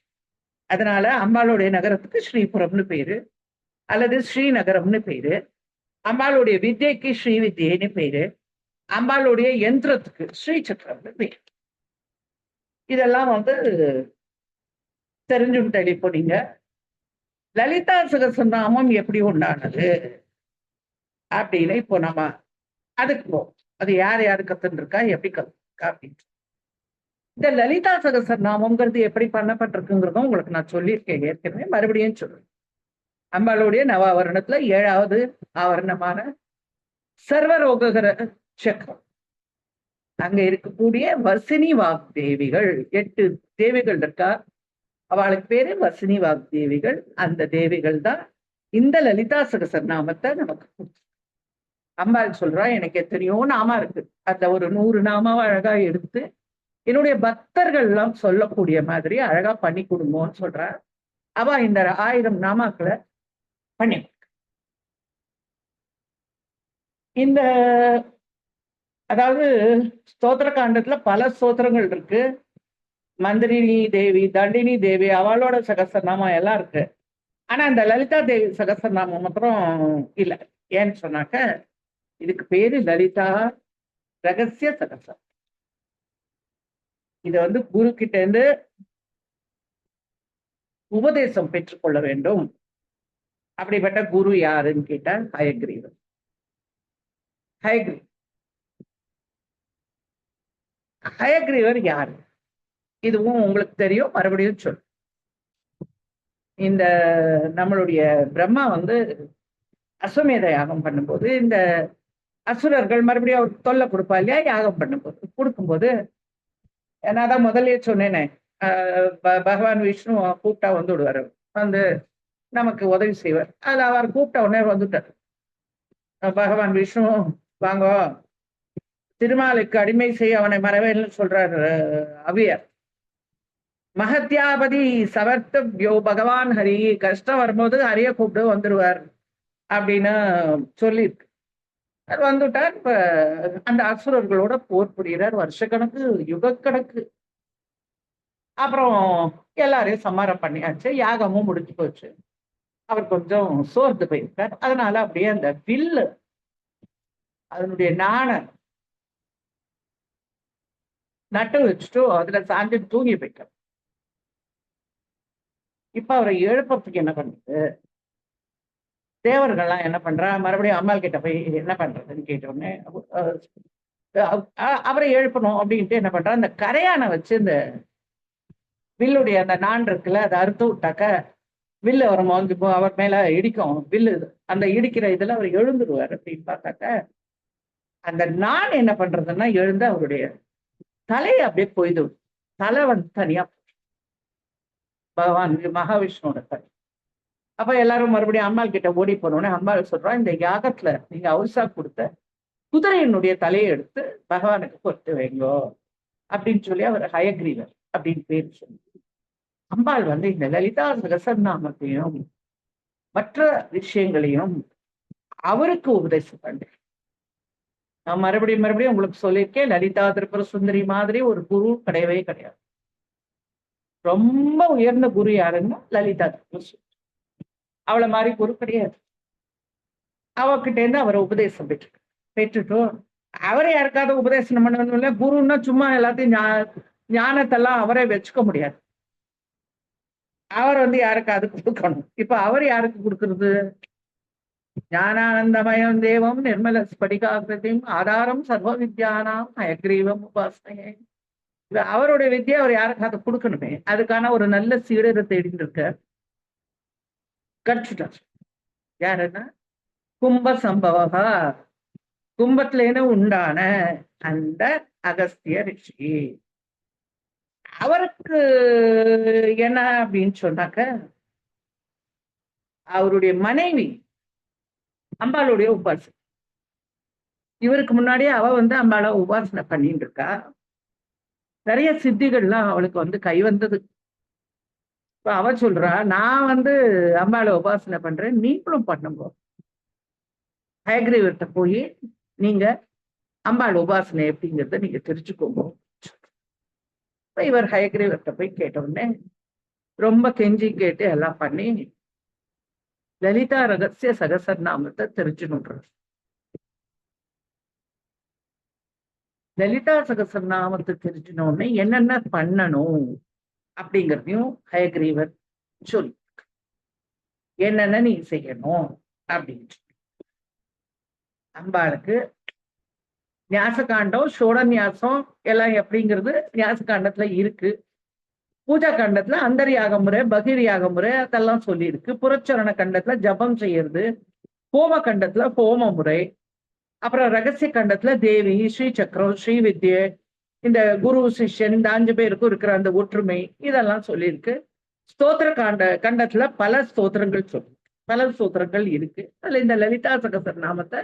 அதனால அம்பாளுடைய நகரத்துக்கு ஸ்ரீபுரம்னு பேரு, அல்லது ஸ்ரீநகரம்னு பேரு. அம்பாளுடைய வித்யைக்கு ஸ்ரீ வித்யன்னு பேரு. அம்பாளுடைய யந்திரத்துக்கு ஸ்ரீ சக்கரம்னு பேரு. இதெல்லாம் வந்து தெரிஞ்சும் தெளிப்போ. நீங்க லலிதா சகஸ்ரநாமம் எப்படி உண்டானது அப்படின்னு இப்போ நம்ம அதுக்கு போவோம். அது யார் யாரு கத்துருக்கா, எப்படி கத்துருக்கா அப்படின்னு. இந்த லலிதா சகஸ்ரநாமம்ங்கிறது எப்படி பண்ணப்பட்டிருக்குங்கிறதும் உங்களுக்கு நான் சொல்லியிருக்கேன் ஏற்கனவே, மறுபடியும் சொல்றேன். அம்பாளுடைய நவாவரணத்துல 7வது ஆவரணமான சர்வரோகர சக்கரம். அங்க இருக்கக்கூடிய வசினி வாக்தேவிகள் 8 தேவிகள் இருக்கா. அவளுக்கு பேரு வசினி வாக்தேவிகள். அந்த தேவிகள் தான் இந்த லலிதா சகஸ்ரநாமத்தை நமக்கு கொடுத்து. அம்பாள் சொல்றா, எனக்கு எத்தனையோ நாமா இருக்கு, அந்த ஒரு 100 நாமாவை அழகா எடுத்து என்னுடைய பக்தர்கள் எல்லாம் சொல்லக்கூடிய மாதிரி அழகா பண்ணி கொடுங்கன்னு சொல்றா. அவ இந்த 1000 நாமாக்களை பண்ணி இந்த அதாவது ஸ்தோத்திர காண்டத்துல பல ஸ்தோத்திரங்கள் இருக்கு. மந்திரினி தேவி, தண்டினி தேவி, அவளோட சகஸ்ரநாமம் எல்லாம் இருக்கு. ஆனா இந்த லலிதா தேவி சகஸ்ரநாமம் மாத்திரம் இல்லை. ஏன்னு சொன்னாக்க இதுக்கு பேரு லலிதா ரகசிய சகஸ்ரம். இத வந்து குரு கிட்ட இருந்து உபதேசம் பெற்றுக்கொள்ள வேண்டும். அப்படிப்பட்ட குரு யாருன்னு கேட்டா ஹயக்ரீவர். ஹயக்ரீவர் யாரு இதுவும் உங்களுக்கு தெரியும், மறுபடியும் சொல். இந்த நம்மளுடைய பிரம்மா வந்து அஸ்வமேத யாகம் பண்ணும்போது இந்த அசுரர்கள் மறுபடியும் அவருக்கு தொல்லை கொடுப்பா இல்லையா, யாகம் பண்ணும்போது கொடுக்கும்போது, நான் முதல்ல சொன்னேனே, பகவான் விஷ்ணு கூப்பிட்டா வந்து விடுவார், வந்து நமக்கு உதவி செய்வார். அது அவர் கூப்பிட்ட உடனே வந்துட்டார். பகவான் விஷ்ணு வாங்க, திருமாலுக்கு அடிமை செய்ய அவனை மறவேன்னு சொல்றார் அவ்வியார். மகத்யாபதி சவர்த்தவ்யோ பகவான் ஹரி, கஷ்டம் வரும்போது ஹரிய கூப்பிட்டு வந்துடுவார் அப்படின்னு சொல்லியிருக்கு. அது வந்துட்டார். இப்ப அந்த அசுரர்களோட போர் புரிகிறார் வருஷக்கணக்கு, யுகக்கணக்கு. அப்புறம் எல்லாரையும் சம்மாரம் பண்ணியாச்சு, யாகமும் முடிஞ்சு போச்சு. அவர் கொஞ்சம் சோர்ந்து போயிருக்கார். அதனால அப்படியே அந்த வில்லு அதனுடைய நட்டு வச்சுட்டு அதுல சாஞ்சு தூங்கி போயிட்டார். இப்ப அவரை எழுப்பறதுக்கு என்ன பண்ணுது, தேவர்கள்லாம் என்ன பண்றா, மறுபடியும் அம்மாள் கிட்ட போய் என்ன பண்றதுன்னு கேட்டோடனே அவரை எழுப்பணும் அப்படின்ட்டு என்ன பண்றா, அந்த கரையானை வச்சு இந்த வில்லுடைய அந்த நான் இருக்குல்ல, அதை அறுத்து விட்டாக்க வில்லு அவர் வந்து அவர் மேல இடிக்கும். வில்லு அந்த இடிக்கிற இதுல அவர் எழுந்துருவார். அப்படின்னு பார்த்தாக்க அந்த நான் என்ன பண்றதுன்னா எழுந்து அவருடைய தலையை அப்படியே போய்து, தலை வந்து தனியா பகவான் மகாவிஷ்ணுவோட தலை. அப்ப எல்லாரும் மறுபடியும் அம்பாள் கிட்ட ஓடி போனோடனே அம்பாள் சொல்றா, இந்த யாகத்துல நீங்க அவசா கொடுத்த குதிரையினுடைய தலையை எடுத்து பகவானுக்கு பொறுத்து வைங்கோ அப்படின்னு சொல்லி அவர் ஹயக்ரீவர் அப்படின்னு பேர் சொல்லி அம்பாள் வந்து இந்த லலிதா சகஸ்ரநாமத்தையும் மற்ற விஷயங்களையும் அவருக்கு உபதேசம் பண்றேன். நான் மறுபடியும் உங்களுக்கு சொல்லியிருக்கேன், லலிதா திரிபுர சுந்தரி மாதிரி ஒரு குரு கிடையவே கிடையாது. ரொம்ப உயர்ந்த குரு யாருன்னா லலிதா திரிபுர சுந்தரி. அவளை மாதிரி குரு கிடையாது. அவகிட்ட இருந்து அவரை உபதேசம் பெற்றுட்டோம். அவரை யாருக்காவது உபதேசம் பண்ணணும் இல்லை. குருன்னா சும்மா எல்லாத்தையும் ஞானத்தெல்லாம் அவரே வச்சுக்க முடியாது. அவர் வந்து யாருக்காவது கொடுக்கணும். இப்ப அவர் யாருக்கு கொடுக்கறது? ஞானானந்தமயம் தேவம் நிர்மல ஸ்படிகாகிருதியும் ஆதாரம் சர்வ வித்யானாம் ஹயக்ரீவம் உபாசனையே. அவருடைய வித்தியை அவர் யாருக்காவது கொடுக்கணுமே, அதுக்கான ஒரு நல்ல சீடரை தேடிட்டு இருக்க கற்றுட்டார். யாருன்னா கும்ப சம்பவகா, கும்பத்திலேன்னு உண்டான அந்த அகஸ்திய ரிஷி. அவருக்கு என்ன அப்படின்னு சொன்னாக்க, அவருடைய மனைவி அம்பாளுடைய உபாசனை. இவருக்கு முன்னாடியே அவ அம்பாளை உபாசனை பண்ணிட்டு இருக்கா. நிறைய சித்திகள்லாம் அவளுக்கு கை வந்தது. இப்ப அவ சொல்றா, நான் அம்பாளை உபாசனை பண்றேன், நீங்களும் பண்ணுங்க. ஹயக்ரீவர்கிட்ட போய் நீங்க அம்பாள் உபாசனை எப்படிங்கிறத நீங்க தெரிஞ்சுக்கோங்க. இப்ப இவர் ஹயக்ரீவர்கிட்ட போய் கேட்ட உடனே ரொம்ப கெஞ்சி கேட்டு எல்லாம் பண்ணி லலிதா ரகசிய சகசரநாமத்தை தெரிஞ்சுன்றார். லலிதா சகசரநாமத்தை தெரிஞ்சின உடனே என்னென்ன பண்ணணும் அப்படிங்கிறதையும் ஹயக்ரீவர் சொல்லி, என்னென்ன நீ செய்யணும் அப்படின்னு. அம்பாளுக்கு ஞாசகாண்டம் ஷோடநியாசம் எல்லாம் எப்படிங்கிறது ஞாசகாண்டத்துல இருக்கு. பூஜா கண்டத்துல அந்தர்யாக முறை பகிர்யாக முறை அதெல்லாம் சொல்லி இருக்கு. புறச்சரண கண்டத்துல ஜபம் செய்யறது, ஹோம கண்டத்துல ஹோம முறை, அப்புறம் ரகசிய கண்டத்துல தேவி, ஸ்ரீ சக்கரம், ஸ்ரீ வித்யை, இந்த குரு சிஷ்யன் இந்த 5 பேருக்கும் இருக்கிற அந்த ஒற்றுமை இதெல்லாம் சொல்லியிருக்கு. ஸ்தோத்திர கண்டத்துல பல ஸ்தோத்திரங்கள் பல ஸ்தோத்திரங்கள் இருக்கு. அதுல இந்த லலிதா சகசரநாமத்தை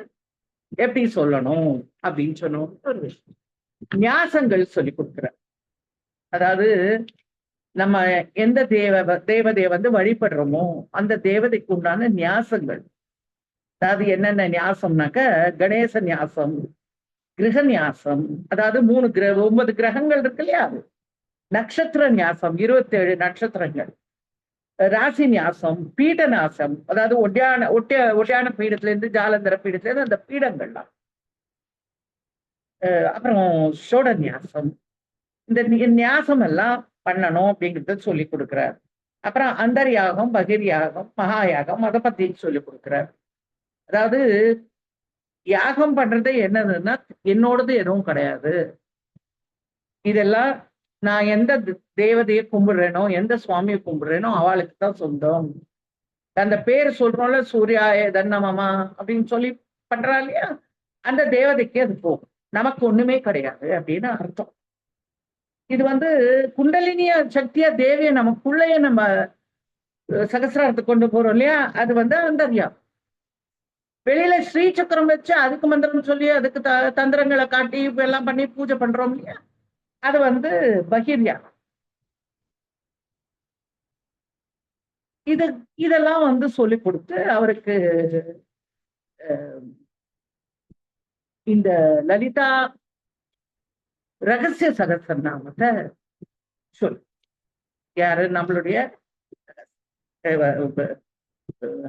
எப்படி சொல்லணும் அப்படின்னு சொன்னோம். ஒரு விஷயம் ஞாசங்கள் சொல்லி கொடுக்குற, அதாவது நம்ம எந்த தேவதையை வழிபடுறோமோ அந்த தேவதைக்கு உண்டான ஞாசங்கள். அதாவது என்னென்ன ஞாசம்னாக்க, கணேச ஞாசம், கிரக ஞாசம், அதாவது 9 கிரகங்கள் இருக்கு இல்லையா, அது நட்சத்திர ஞாசம் 27 நட்சத்திரங்கள், ராசி ஞாசம், பீட நாசம், அதாவது ஒட்டியான பீடத்துல இருந்து ஜாலந்தர பீடத்துல இருந்து அந்த பீடங்கள்லாம், அப்புறம் ஷோட ஞாசம், இந்த ஞாசம் எல்லாம் பண்ணணும் அப்படிங்கிறத சொல்லி கொடுக்குறார். அப்புறம் அந்தர்யாகம், பகிர்யாகம், மகாயாகம் அதை பத்தி சொல்லி கொடுக்குறார். அதாவது யாகம் பண்றது என்னதுன்னா என்னோடது எதுவும் கிடையாது. இதெல்லாம் நான் எந்த தேவதையை கும்பிடுறேனோ எந்த சுவாமியை கும்பிடுறேனோ அவளுக்கு தான் சொந்தம். அந்த பேர் சொல்றோம்ல, சூர்யாய தன்னமமா அப்படின்னு சொல்லி பண்றா இல்லையா, அந்த தேவதைக்கு அது போகும், நமக்கு ஒண்ணுமே கிடையாது அப்படின்னு அர்த்தம். இது குண்டலினிய சக்தியா தேவியை நமக்குள்ளேயே நம்ம சகசிரார்த்தம் கொண்டு போறோம் இல்லையா, அது அந்தர்யாகம். வெளியில ஸ்ரீ சக்கரம் வச்சு அதுக்கு மந்திரம் சொல்லி அதுக்கு தந்திரங்களை காட்டி எல்லாம் பண்ணி பூஜை பண்றோம் இல்லையா, அது பகிர்யாகம். இதெல்லாம் சொல்லி கொடுத்து அவருக்கு இந்த லலிதா ரகசிய சகசரநாமத்தை சொல்லு. யாரு? நம்மளுடைய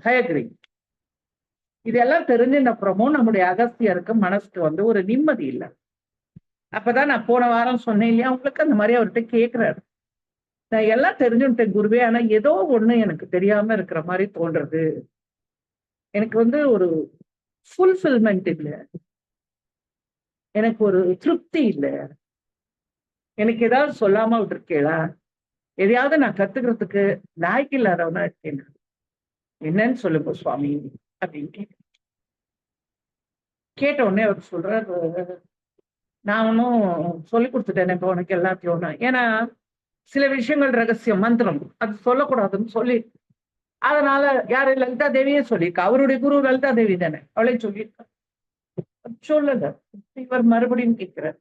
ஹயக்ரீவ். இதெல்லாம் தெரிஞ்சின அப்புறமும் நம்முடைய அகஸ்தியருக்கு மனசுக்கு ஒரு நிம்மதி இல்லை. அப்பதான் நான் போன வாரம் சொன்னேன் இல்லையா உங்களுக்கு, அந்த மாதிரி அவர்கிட்ட கேட்கிறாரு, நான் எல்லாம் தெரிஞ்சுட்டேன் குருவே, ஆனா ஏதோ ஒண்ணு எனக்கு தெரியாம இருக்கிற மாதிரி தோன்றது, எனக்கு ஒரு ஃபுல்ஃபில்மெண்ட் இல்லை, எனக்கு ஒரு திருப்தி இல்லை, எனக்கு ஏதாவது சொல்லாம விட்டுருக்கேளா, எதையாவது நான் கத்துக்கிறதுக்கு லாய்க்கு இல்லாதவனா இருக்கேன், என்னன்னு சொல்லுங்க சுவாமி அப்படின்னு கேட்ட உடனே அவர் சொல்றாரு, நான் ஒன்னும் சொல்லி கொடுத்துட்டேன் இப்போ உனக்கு எல்லாத்தையும். ஏன்னா சில விஷயங்கள் ரகசியம் மந்திரம் அது சொல்லக்கூடாதுன்னு சொல்லி, அதனால யாரு லலிதா தேவியே சொல்லியிருக்கா, அவருடைய குரு லலிதா தேவி தானே, அவளே சொல்லியிருக்கா. சொல்லல, இவர் மறுபடியும் கேட்கிறார்.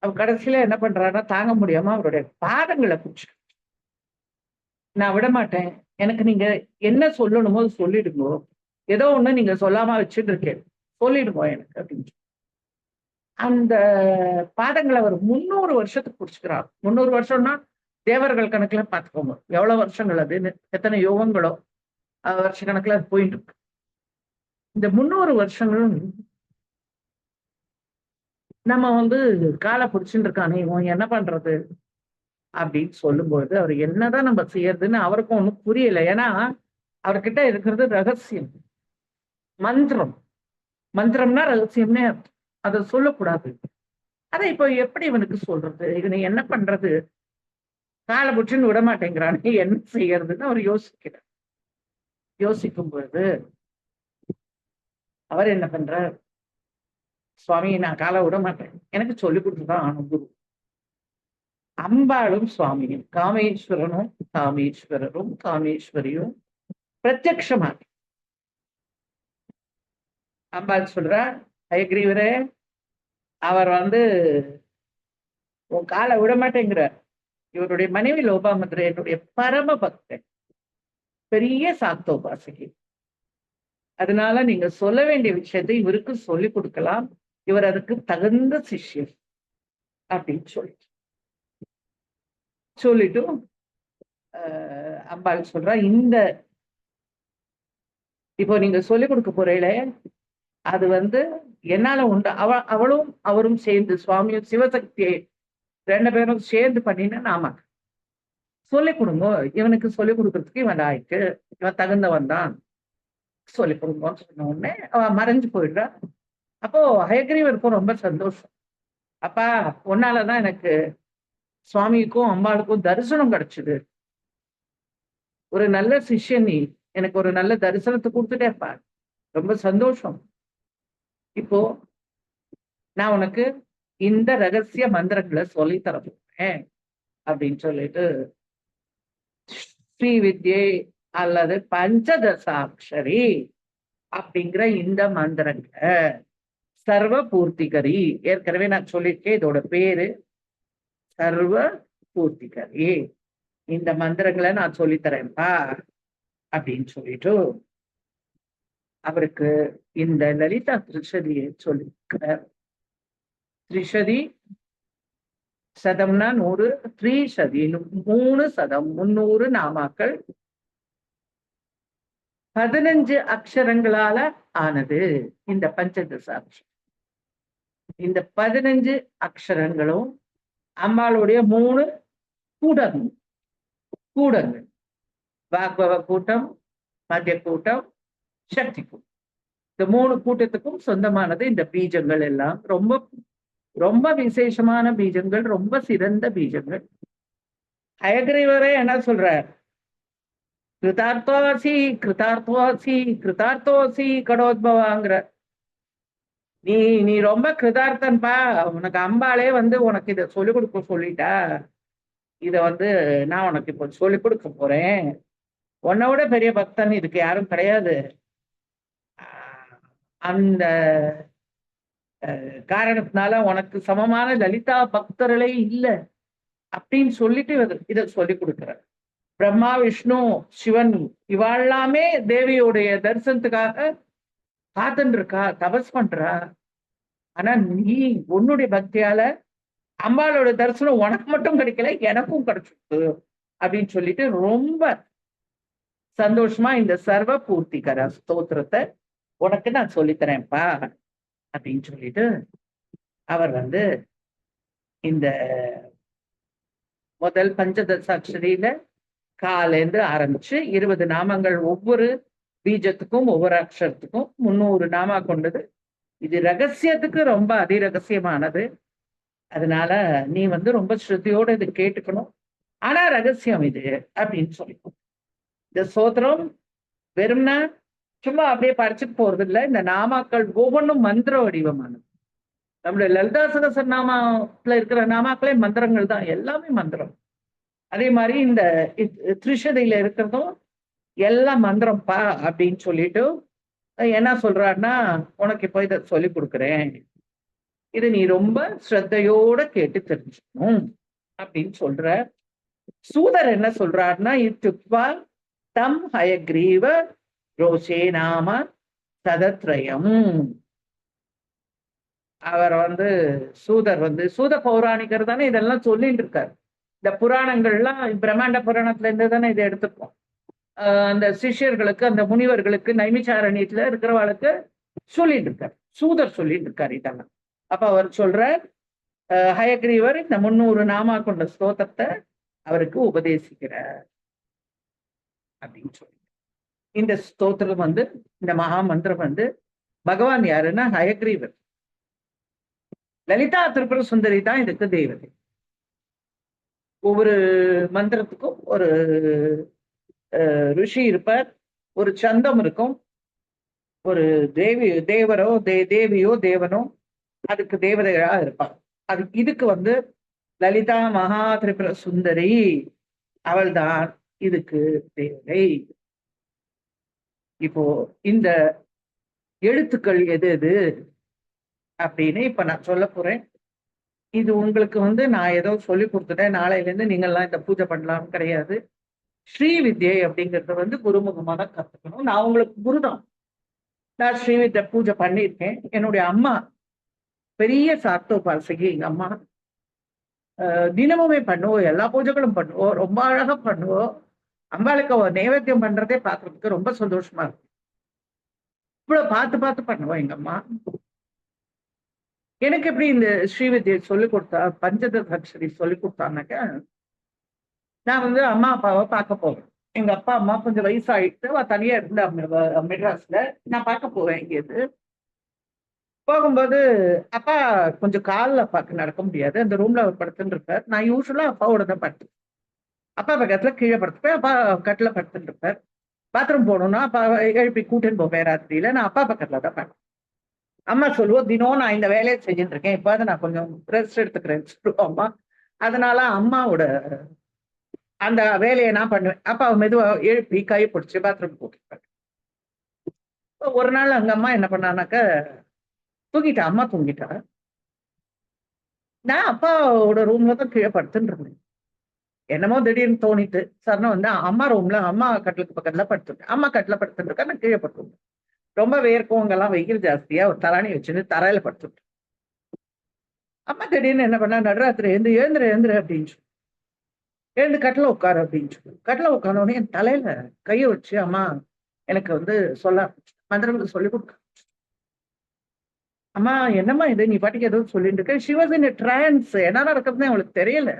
அவர் கடைசியில என்ன பண்றாருன்னா தாங்க முடியாம அவருடைய பாதங்களை பிடிச்சு, நான் விட மாட்டேன், எனக்கு நீங்க என்ன சொல்லணுமோ சொல்லிடுங்கோ, ஏதோ ஒண்ணு நீங்க சொல்லாம வச்சுட்டு இருக்கேன், சொல்லிடுங்க எனக்கு அப்படின்னு. அந்த பாதங்களை அவர் 300 வருஷத்துக்கு பிடிச்சுக்கிறார். 300 வருஷம்னா தேவர்கள் கணக்குல பார்த்துக்கோங்க எவ்வளவு வருஷங்கள், அது எத்தனை யோகங்களோ வருஷ கணக்குல அது போயிட்டு இருக்கு. இந்த 300 வருஷங்களும் நம்ம காலை பிடிச்சுட்டு இருக்கானே, இவன் என்ன பண்றது அப்படின்னு சொல்லும்போது அவர் என்னதான் நம்ம செய்யறதுன்னு அவருக்கும் ஒன்றும் புரியல. ஏன்னா அவர்கிட்ட இருக்கிறது ரகசியம், மந்திரம். மந்திரம்னா ரகசியம்னே அதை சொல்லக்கூடாது. அதை இப்போ எப்படி இவனுக்கு சொல்றது, இவனை என்ன பண்றது, காலை புச்சுன்னு விட மாட்டேங்கிறானே, என்ன செய்யறதுன்னு அவர் யோசிக்கிறார். யோசிக்கும் பொழுது அவர் என்ன பண்றார், சுவாமி நான் காலை விட மாட்டேன், எனக்கு சொல்லி கொடுத்துதான் ஆணும் குரு. அம்பாளும் சுவாமியும், காமேஸ்வரனும் காமேஸ்வரரும் காமேஸ்வரியும் பிரத்யக்ஷமாக அம்பாள் சொல்றா, ஹயக்ரீவரே அவர் உன் காலை விட மாட்டேங்கிறார். இவருடைய மனைவி லோபாமுத்ரா என்னுடைய பரம பக்தன், பெரிய சாக்தோபாசகி. அதனால நீங்க சொல்ல வேண்டிய விஷயத்தை இவருக்கு சொல்லி கொடுக்கலாம், இவர் அதுக்கு தகுந்த சிஷ்யர் அப்படின்னு சொல்லிட்டு அம்பாள் சொல்றா, இந்த இப்போ நீங்க சொல்லிக் கொடுக்க போறீங்களே அது என்னால உண்டு. அவளும் அவரும் சேர்ந்து, சுவாமியும் சிவசக்தியை 2 பேரும் சேர்ந்து பண்ணின நாம சொல்லிக் கொடுங்க, இவனுக்கு சொல்லிக் கொடுக்கறதுக்கு இவன் ஆயிட்டு, இவன் தகுந்தவன் தான், சொல்லிக் கொடுங்கன்னு சொன்ன உடனே அவன் மறைஞ்சு போயிடுறா. அப்போ ஹயக்ரீவருக்கும் ரொம்ப சந்தோஷம். அப்பா உன்னாலதான் எனக்கு சுவாமிக்கும் அம்பாளுக்கும் தரிசனம் கிடைச்சது, ஒரு நல்ல சிஷ்யன் நீ, எனக்கு ஒரு நல்ல தரிசனத்தை கொடுத்துட்டேப்பா, ரொம்ப சந்தோஷம். இப்போ நான் உனக்கு இந்த ரகசிய மந்திரங்களை சொல்லி தரப்போறேன் அப்படின்னு சொல்லிட்டு ஸ்ரீ வித்யை அல்லது பஞ்சதசாட்சரி அப்படிங்கிற இந்த மந்திரங்களை சர்வ பூர்த்திகரி, ஏற்கனவே நான் சொல்லியிருக்கேன் இதோட பேரு சர்வ பூர்த்திகரி, இந்த மந்திரங்களை நான் சொல்லித்தரேன்ப்பா அப்படின்னு சொல்லிட்டு அவருக்கு இந்த லலிதா திரிஷதியை சொல்லியிருக்க. திரிஷதி சதம்னா 100, த்ரீஷதி 3 சதம் 300 நாமாக்கள் 15 அக்ஷரங்களால ஆனது இந்த பஞ்சதசாட்சரம். இந்த 15 அக்ஷரங்களும் அம்பாளுடைய 3 கூடங்கள், வாக்பவ கூட்டம், மத்திய கூட்டம், சக்தி கூட்டம். இந்த 3 கூட்டத்துக்கும் சொந்தமானது இந்த பீஜங்கள் எல்லாம். ரொம்ப ரொம்ப விசேஷமான பீஜங்கள், ரொம்ப சிறந்த பீஜங்கள். ஹயக்ரீவரே என்ன சொல்றார், கிருதார்த்தோசி கிருதார்த்தோசி கிருதார்த்தோசி கடோத்பவாங்கிற, நீ ரொம்ப கிருதார்த்தன்பா, உனக்கு அம்பாளே உனக்கு இதை சொல்லிக் கொடுக்க சொல்லிட்டா, இத நான் உனக்கு இப்போ சொல்லிக் கொடுக்க போறேன், உன்னை விட பெரிய பக்தன் இதுக்கு யாரும் கிடையாது, அந்த காரணத்தினால உனக்கு சமமான லலிதா பக்தர்களே இல்லை அப்படின்னு சொல்லிட்டு இத சொல்லி கொடுக்கிறார். பிரம்மா, விஷ்ணு, சிவன் இவாழ்லாமே தேவியோடைய தரிசனத்துக்காக காத்துட்டு இருக்கா, தபஸ் பண்றா. ஆனா நீ உன்னுடைய பக்தியால அம்பாளோட தரிசனம் உனக்கு மட்டும் கிடைக்கல, எனக்கும் கிடைச்சிருக்கு அப்படின்னு சொல்லிட்டு ரொம்ப சந்தோஷமா இந்த சர்வ பூர்த்திகர ஸ்தோத்திரத்தை உனக்கு நான் சொல்லித்தரேன்ப்பா அப்படின்னு சொல்லிட்டு அவர் இந்த முதல் பஞ்சதசாட்சரியில காலேந்து ஆரம்பிச்சு 20 நாமங்கள், ஒவ்வொரு பீஜத்துக்கும் ஒவ்வொரு அக்ஷரத்துக்கும் 300 நாமா கொண்டது. இது ரகசியத்துக்கு ரொம்ப அதிரகசியமானது. அதனால நீ ரொம்ப ஸ்ருதியோட இது கேட்டுக்கணும், ஆனா ரகசியம் இது அப்படின்னு சொல்லிக்கணும். இந்த ஸ்தோத்திரம் வெறும்னா சும்மா அப்படியே படிச்சுட்டு போறது இல்லை, இந்த நாமாக்கள் ஒவ்வொன்றும் மந்திர வடிவமானது. நம்மளுடைய லலிதா சகஸ்ரநாமத்துல இருக்கிற நாமாக்களே மந்திரங்கள் தான், எல்லாமே மந்திரம். அதே மாதிரி இந்த திரிஷதியில இருக்கிறதும் எல்லாம் மந்திரம்ப்பா அப்படின்னு சொல்லிட்டு என்ன சொல்றாருன்னா, உனக்கு இப்போ இதை சொல்லி கொடுக்குறேன், இது நீ ரொம்ப ஸ்ரத்தையோட கேட்டு தெரிஞ்சுக்கணும் அப்படின்னு சொல்ற. சூதர் என்ன சொல்றாருன்னா, இத்துக்வா தம் ஹயக்ரீவ ரோஷே நாம சதத்ரயம். அவர் சூதர் சூத பௌராணிகர் தானே இதெல்லாம் சொல்லிட்டு இருக்காரு. இந்த புராணங்கள்லாம் பிரம்மாண்ட புராணத்துல இருந்து தானே இதை எடுத்துப்போம். அந்த சிஷ்யர்களுக்கு, அந்த முனிவர்களுக்கு, நைமிச்சாரண்யத்துல இருக்கிறவளுக்கு சொல்லிட்டு இருக்காரு, சூதர் சொல்லிட்டு இருக்காரு இதெல்லாம். அப்ப அவர் சொல்ற, ஹயக்ரீவர் இந்த 300 நாமா கொண்ட ஸ்தோத்திரத்தை அவருக்கு உபதேசிக்கிறார் அப்படின்னு சொல்லி. இந்த ஸ்தோத்திரம் இந்த மகா மந்திரம் பகவான் யாருன்னா ஹயக்ரீவர். லலிதா திரிபுர சுந்தரி தான் இதுக்கு தேவதை. ஒவ்வொரு மந்திரத்துக்கும் ஒரு ரிஷி இருப்பார், ஒரு சந்தம் இருக்கும், ஒரு தேவரோ தேவியோ தேவனோ அதுக்கு தேவதையா இருப்பார். இதுக்கு லலிதா மகா திரிபுர சுந்தரி அவள்தான் இதுக்கு தேவதை. இப்போ இந்த எழுத்துக்கள் எது எது அப்படின்னு இப்ப நான் சொல்ல போறேன். இது உங்களுக்கு நான் ஏதோ சொல்லி கொடுத்துட்டேன், நாளையில இருந்து நீங்கள்லாம் இந்த பூஜை பண்ணலாம் கிடையாது. ஸ்ரீ வித்யை அப்படிங்கறத குருமுகமா தான் கத்துக்கணும். நான் உங்களுக்கு குருதான். நான் ஸ்ரீ வித்யை பூஜை பண்ணியிருக்கேன். என்னுடைய அம்மா பெரிய சாத்தோபாசகி. எங்க அம்மா தினமுமே பண்ணுவோம், எல்லா பூஜைகளும் பண்ணுவோம், ரொம்ப அழகா பண்ணுவோம். அம்பாளுக்கு நைவேத்தியம் பண்றதே பார்க்கறதுக்கு ரொம்ப சந்தோஷமா இருக்கும். இவ்வளவு பார்த்து பார்த்து பண்ணுவோம் எங்க அம்மா. எனக்கு எப்படி இந்த ஸ்ரீவித்யை சொல்லிக் கொடுத்தா, பஞ்சதசாட்சரி சொல்லி கொடுத்தான்னாக்க, நான் அம்மா அப்பாவை பார்க்க போவேன். எங்க அப்பா அம்மா கொஞ்சம் வயசாயிட்டு தனியா இருந்த மெட்ராஸ்ல நான் பார்க்க போவேன். இங்கேருந்து போகும்போது அப்பா கொஞ்சம் காலில் அப்பாவுக்கு நடக்க முடியாது, அந்த ரூம்ல அவர் படுத்துட்டு இருப்பார். நான் யூஸ்வலா அப்பாவோட தான் படுத்து, அப்பா பக்கத்துல கீழே படுத்துப்பேன், அப்பா கட்டில படுத்துட்டு இருப்பார். பாத்ரூம் போகணும்னா அப்பா எழுப்பி கூட்டின்னு போவேன் ராத்திரியில, நான் அப்பா பக்கத்துல தான் பார்ப்பேன். அம்மா சொல்லுவோம், தினம் நான் இந்த வேலையை செஞ்சுட்டு இருக்கேன், இப்போ நான் கொஞ்சம் ரெஸ்ட் எடுத்துக்கிறேன்னு சொல்லுவோம் அம்மா. அதனால அம்மாவோட அந்த வேலையை நான் பண்ணுவேன். அப்பா மெதுவா எழுப்பி கை பிடிச்சி பாத்ரூம் போட்டுருப்பாரு. ஒரு நாள் அங்க அம்மா என்ன பண்ணானாக்க, தூங்கிட்டா, அம்மா தூங்கிட்டா. நான் அப்பாவோட ரூம்ல தான் கீழே படுத்துட்டு இருந்தேன். என்னமோ திடீர்னு தோணிட்டு சரணம் அம்மா ரூம்ல அம்மா கட்டிலுக்கு பக்கத்துல படுத்துட்டேன். அம்மா கட்டில படுத்துட்டு இருக்கா, நான் கீழே படுத்துட்டேன். ரொம்ப வேர்க்கும், அங்கெல்லாம் வெயில் ஜாஸ்தியா ஒரு தலாணி வச்சுன்னு தரையில படுத்துட்டேன். அம்மா திடீர்னு என்ன பண்ணா, நடுராத்திரி எழுந்துரு அப்படின்னு சொல்லி, எழுந்து கட்டில உட்காரு அப்படின்னு சொல்லி, கட்டில உட்கார்ந்தோடனே என் தலையில கையை வச்சு அம்மா எனக்கு சொல்ல மந்திரம் சொல்லி கொடுக்க. அம்மா என்னம்மா இது, நீ பாட்டுக்கு ஏதோ சொல்லிட்டு இருக்க. She was in trance. என்ன நடக்குதுன்னு அவளுக்கு தெரியல.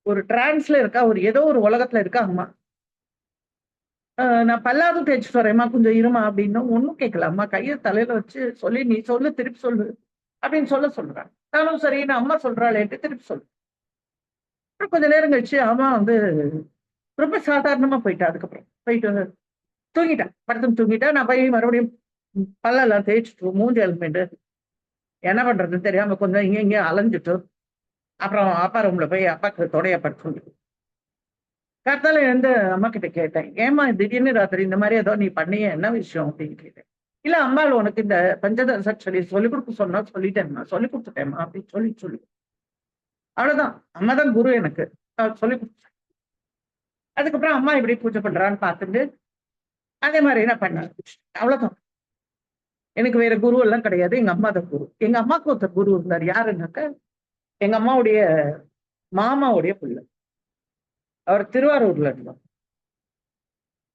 ஒரு டிரான்ஸ்ல இருக்கா, ஒரு ஏதோ ஒரு உலகத்துல இருக்கா அம்மா. நான் பல்லாவது தேய்ச்சிட்டு வரேம்மா, கொஞ்சம் இருமா அப்படின்னு. ஒன்றும் கேட்கல. அம்மா கையை தலையில வச்சு சொல்லி, நீ சொல்லு, திருப்பி சொல்லு அப்படின்னு சொல்றாங்க. நானும் சரி, நான் அம்மா சொல்றாளேன்ட்டு திருப்பி சொல்லு. அப்புறம் கொஞ்ச நேரம் கழிச்சு அம்மா ரொம்ப சாதாரணமா போயிட்டா. அதுக்கப்புறம் போயிட்டு தூங்கிட்டா, படுத்துன்னு தூங்கிட்டா. நான் போய் மறுபடியும் பல்லெல்லாம் தேய்ச்சிட்டு மூஞ்சி எலும்பிட்டு என்ன பண்றதுன்னு தெரியாம கொஞ்சம் இங்கேயும் அலைஞ்சிட்டு, அப்புறம் அப்பா ரூம்ல போய் அப்பாக்கு தொடைய படுத்து கரெக்டால எழுந்து அம்மா கிட்ட கேட்டேன், ஏமா திடீர்னு ராத்திரி இந்த மாதிரி ஏதோ நீ பண்ணிய, என்ன விஷயம் அப்படின்னு கேட்டேன். இல்ல அம்மாள் உனக்கு இந்த பஞ்சதசாட்சரி சொல்லிக் கொடுக்க சொன்னா சொல்லிட்டேன்மா, சொல்லி கொடுத்துட்டேம்மா அப்படின்னு சொல்லி அவ்வளவுதான். அம்மா தான் குரு எனக்கு, சொல்லி கொடுத்தேன். அதுக்கப்புறம் அம்மா எப்படி பூஜை பண்றான்னு பார்த்துட்டு அதே மாதிரி நான் பண்ண அவ்வளவுதான். எனக்கு வேற குரு எல்லாம் கிடையாது, எங்க அம்மா தான் குரு. எங்க அம்மாவுக்கு ஒருத்தர் குரு இருந்தார். யாருன்னாக்க, எங்க அம்மாவுடைய மாமாவுடைய பிள்ளை. அவர் திருவாரூர்ல இருந்தார்.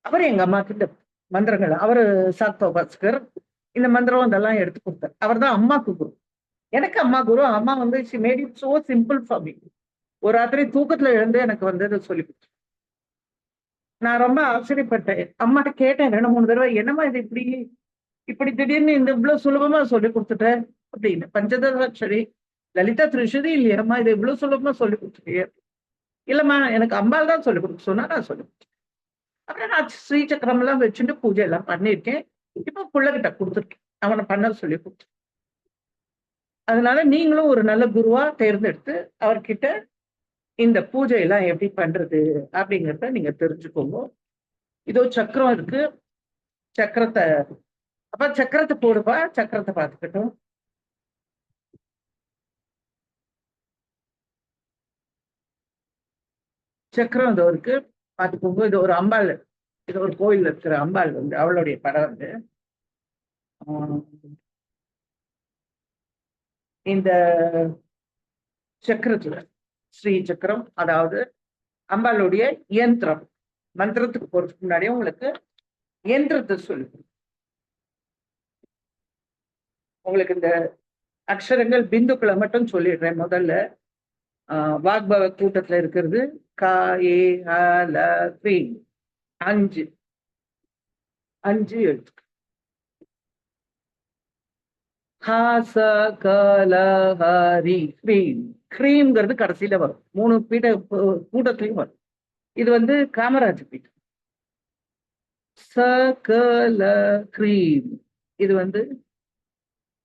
அவர் எங்க அம்மாக்கு இந்த மந்திரங்கள், அவரு சாத்தோபாஸ்கர், இந்த மந்திரம் இதெல்லாம் எடுத்து கொடுத்தார். அவர் தான் அம்மாக்கு குரு. எனக்கு அம்மா குரு. அம்மா she made it so simple for me. ஒரு ராத்திரி தூக்கத்துல எழுந்து எனக்கு இதை சொல்லி கொடுத்து நான் ரொம்ப ஆச்சரியப்பட்டேன். அம்மாட்ட கேட்டேன் 2-3 தடவை, என்னம்மா இது இப்படி திடீர்னு இந்த இவ்வளவு சுலபமா சொல்லி கொடுத்துட்டேன் அப்படின்னு. பஞ்சதசாட்சரி லலிதா திரிஷதி இல்லையம்மா, இது இவ்வளவு சுலபமா சொல்லி கொடுத்துட்டே. இல்லம்மா, எனக்கு அம்பாள் தான் சொல்லி கொடுக்க சொன்னா, நான் சொல்லி கொடுத்தேன். அப்புறம் நான் ஸ்ரீ சக்கரம் எல்லாம் வச்சுட்டு பூஜை எல்லாம் பண்ணியிருக்கேன். இப்போ பிள்ளைகிட்ட கொடுத்துருக்கேன், அவனை பண்ண சொல்லி கொடுத்தேன். அதனால நீங்களும் ஒரு நல்ல குருவா தேர்ந்தெடுத்து அவர்கிட்ட இந்த பூஜை எல்லாம் எப்படி பண்றது அப்படிங்கிறத நீங்க தெரிஞ்சுக்கோங்க. இதோ சக்கரம் இருக்கு, சக்கரத்தை அப்ப சக்கரத்தை போடுப்பா, சக்கரத்தை பார்த்துக்கட்டும். சக்கரம் இதோ இருக்கு, பார்த்துக்கோங்க. இது ஒரு அம்பாள், இது ஒரு கோயில் இருக்கிற அம்பாள் அவளுடைய படம் இந்த சக்கரத்துல ஸ்ரீ சக்கரம், அதாவது அம்பாளுடைய இயந்திரம். மந்திரத்துக்கு போறதுக்கு முன்னாடியே உங்களுக்கு இயந்திரத்தை சொல்லு. உங்களுக்கு இந்த அக்ஷரங்கள் பிந்துக்களை மட்டும் சொல்லிடுறேன். முதல்ல வாக்பவ கூட்டத்துல இருக்கிறது கா ஏ ல 5 எழுத்து. ஹாச கலஹரி க்ரீம். க்ரீம்ங்கிறது கடைசியில வரும். 3 கூட்டத்திலையும் வரும். இது வந்து காமராஜ் பீடம். சகல க்ரீம் இது வந்து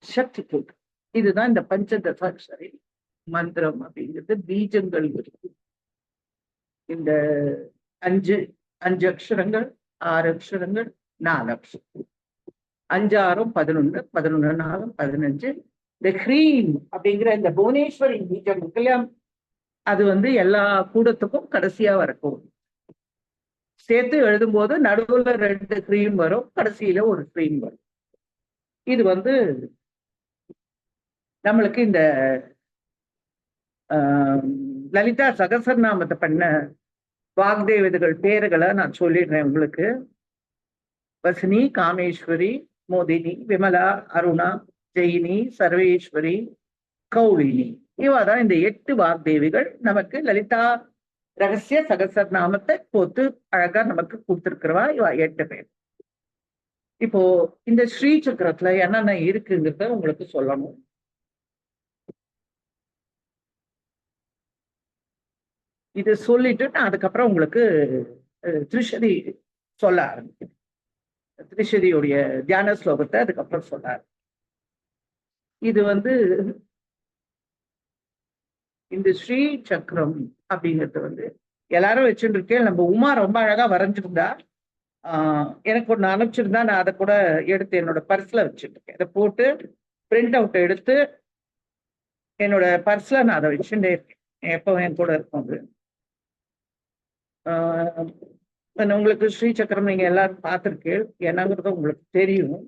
சக்தி கூட்டம். இதுதான் இந்த பஞ்சதசாட்சரி மந்திரம் அப்படிங்கிறது. பீஜங்கள் இருக்கு. இந்த 5 அக்ஷரங்கள், 6 அக்ஷரங்கள், 4 அக்ஷரம். 5 6 11, 11 4 15. இந்த ஹ்ரீம் அப்படிங்கிற இந்த புவனேஸ்வரி பீஜம் இருக்கு இல்லையா, அது வந்து எல்லா கூடத்துக்கும் கடைசியா வரக்கும். சேர்த்து எழுதும்போது நடுவுல 2 ஹ்ரீம் வரும், கடைசியில ஒரு ஹ்ரீம் வரும். இது வந்து நம்மளுக்கு இந்த லலிதா சகசரநாமத்தை பண்ண வாக்தேவதைகள் பேருகளை நான் சொல்லிடுறேன் உங்களுக்கு. வசினி, காமேஸ்வரி, மோதினி, விமலா, அருணா, ஜெயினி, சர்வேஸ்வரி, கௌலினி. இவாதான் இந்த 8 வாக்தேவிகள் நமக்கு லலிதா ரகசிய சகசரநாமத்தை போத்து அழகா நமக்கு கொடுத்திருக்கிறவா. இவா 8 பேர். இப்போ இந்த ஸ்ரீ சக்கரத்துல என்னென்ன இருக்குங்கிறத உங்களுக்கு சொல்லணும். இது சொல்லிட்டு நான் அதுக்கப்புறம் உங்களுக்கு திரிஷதி சொல்ல ஆரம்பிக்கிறேன். திரிஷதியுடைய தியான ஸ்லோகத்தை அதுக்கப்புறம் சொல்ல ஆரம்பிக்கிறேன். இது வந்து இந்த ஸ்ரீ சக்கரம் அப்படிங்கிறது வந்து எல்லாரும் வச்சுட்டு இருக்கேன். நம்ம உமா ரொம்ப அழகா வரைஞ்சிருந்தா எனக்கு ஒன்று அனுப்பிச்சிருந்தா நான் அதை கூட எடுத்து என்னோட பர்ஸ்ல வச்சுட்டு இருக்கேன். இதை போட்டு பிரிண்ட் அவுட் எடுத்து என்னோட பர்ஸ்ல நான் அதை வச்சுட்டே இருக்கேன். எப்போ என் கூட இருக்கும் அது. உங்களுக்கு ஸ்ரீ சக்கரம் நீங்க எல்லாரும் பார்த்துருக்கேன், என்னங்கிறது உங்களுக்கு தெரியும்.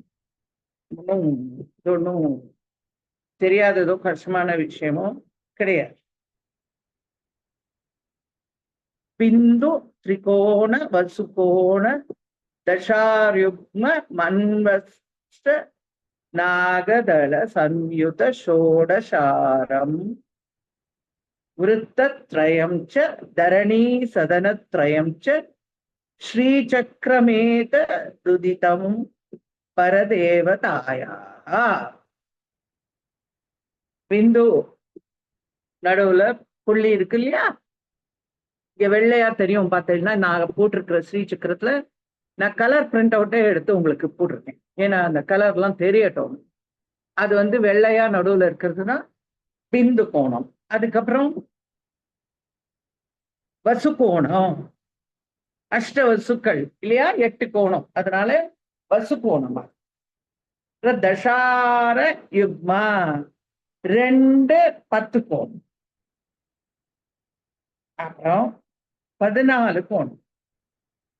ஒன்றும் தெரியாததோ கஷ்டமான விஷயமோ கிடையாது. பிந்து திரிகோண வசுகோண தசாயுக்ம மன்வஸ்ட நாகதள சம்யுத ஷோடசாரம் விருத்தத்ரயம் ச தரணீ சதனத்ரயம் ச ஸ்ரீசக்கரமேத துதிதம் பரதேவதாயா. பிந்து நடுவுல புள்ளி இருக்கு இல்லையா, இங்க வெள்ளையா தெரியும் பார்த்தீங்கன்னா. நான் போட்டிருக்கிற ஸ்ரீ சக்கரத்துல நான் கலர் பிரிண்ட் அவுட்டே எடுத்து உங்களுக்கு போட்டிருக்கேன். ஏன்னா அந்த கலர்லாம் தெரியட்டும். அது வந்து வெள்ளையா நடுவுல இருக்கிறதுனா பிந்து கோணம். அதுக்கப்புறம் வசு கோணம், அஷ்ட வசுக்கள் இல்லையா, 8 கோணம், அதனால வசு கோணமா. தசார யுக்மா 2 10 கோணம். அப்புறம் 14 கோணம்.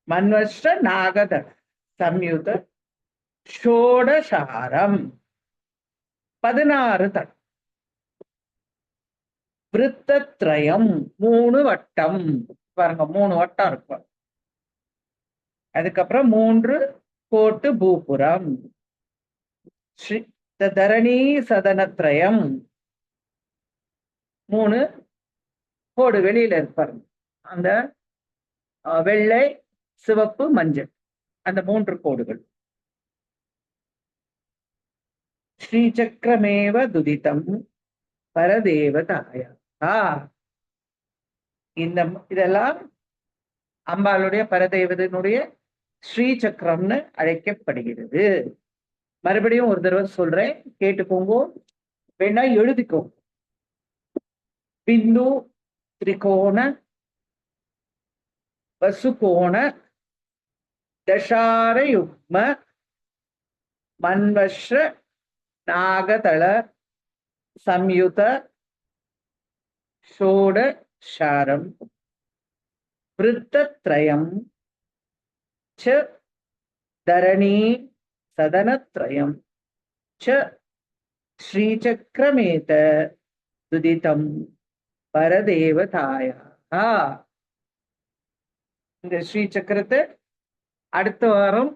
மன்வஸ்ட நாகத சம்யுத ஷோடசாரம் 16 தடம். விருத்தத்ரயம் 3 வட்டம். பாருங்க 3 வட்டம் இருக்கும். அதுக்கப்புறம் 3 கோட்டு பூபுரம். தரணி சதனத்ரயம் 3 கோடு வெளியில இருப்பாரு. அந்த வெள்ளை, சிவப்பு, மஞ்சள், அந்த 3 கோடுகள். ஸ்ரீசக்கரமேவ துதிதம் பரதேவதாய. இதெல்லாம் அம்பாளுடைய பரதேவதனுடைய ஸ்ரீசக்கரம்னு அழைக்கப்படுகிறது. மறுபடியும் ஒரு தடவை சொல்றேன், கேட்டுக்கோங்க, வேணா எழுதிக்கோ. பிந்து திரிகோண வசுகோண தசாரயுக்ம மன்வஸ்ர நாகதள சம்யுத ஷோடசாரம் விருத்தத்ரயம் ச தரணீ சதனத்ரயம் ச ஸ்ரீசக்கரமேத துதிதம் பரதேவதாயா. இந்த ஸ்ரீ சக்கரத்தை அடுத்த வாரம்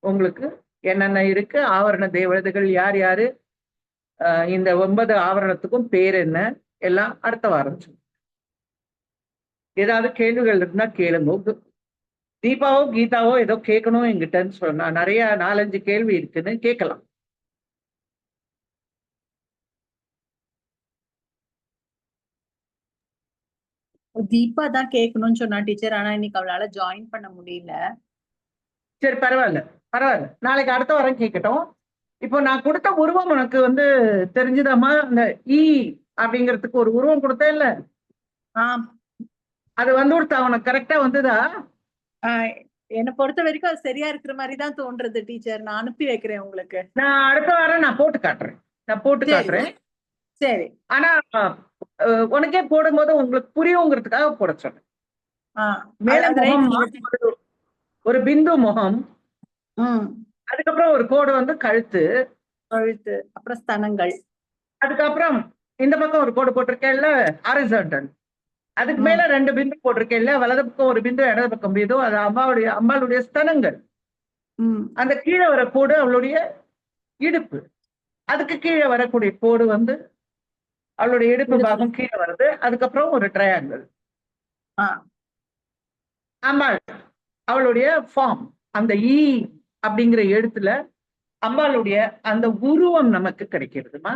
உங்களுக்கு என்னென்ன இருக்கு, ஆவரண தேவதைகள் யார் யாரு, இந்த 9 ஆவரணத்துக்கும் பேர் என்ன, எல்லாம் அடுத்த வாரம் சொல்லுங்க. ஏதாவது கேள்விகள் இருந்தா கேளுங்க. தீபாவோ கீதாவோ ஏதோ கேட்கணும் எங்கிட்டன்னு சொன்னா, நிறைய 4-5 கேள்வி இருக்குன்னு கேட்கலாம். தீபா தான் கேட்கணும்னு சொன்னா டீச்சர், ஆனா இன்னைக்கு அவளால ஜாயின் பண்ண முடியல. சரி, பரவாயில்ல பரவாயில்ல, நாளைக்கு அடுத்த வாரம் கேட்கட்டும். இப்போ நான் கொடுத்த உருவம் உனக்கு வந்து தெரிஞ்சுதாம்மா? அந்த ஈ அப்படிங்கிறதுக்கு ஒரு உருவம் கொடுத்தேன் இல்ல, ஆஹ் அது வந்து கொடுத்தா உனக்கு கரெக்டா வந்ததா? என்னை பொறுத்த வரைக்கும் அது சரியா இருக்கிற மாதிரி தான் தோன்றது டீச்சர். நான் அனுப்பி வைக்கிறேன் உங்களுக்கு. நான் அடுத்த வாரம் நான் போட்டு காட்டுறேன், சரி. காட்டுறேன். சரி. ஆனா உனக்கே போடும்போது உங்களுக்கு புரியுங்கிறதுக்காக போட சொன்னேன். மேல அது முகம் right. மாட்டுவது ஒரு பிந்து முகம், அதுக்கப்புறம் ஒரு கோடு வந்து கழுத்து, கழுத்து, அப்புறம் ஸ்தனங்கள், அதுக்கப்புறம் இந்த பக்கம் ஒரு கோடு போட்டிருக்கேன்ல ஹாரிசான்டல், அதுக்கு மேல 2 பிந்து போட்டிருக்கேன்ல, வலது பக்கம் ஒரு பிந்து இடது பக்கம் பிந்து, அது அம்பாளுடைய ஸ்தனங்கள். அந்த கீழே வர கோடு அவளுடைய இடுப்பு, அதுக்கு கீழே வரக்கூடிய கோடு வந்து அவளுடைய இடுப்பு பாகம் கீழே வருது. அதுக்கப்புறம் ஒரு ட்ரையாங்கிள். அம்பாள் அவளுடைய ஃபார்ம், அந்த ஈ அப்படிங்கிற எழுத்துல அம்பாளுடைய அந்த உருவம் நமக்கு கிடைக்கிறதுமா.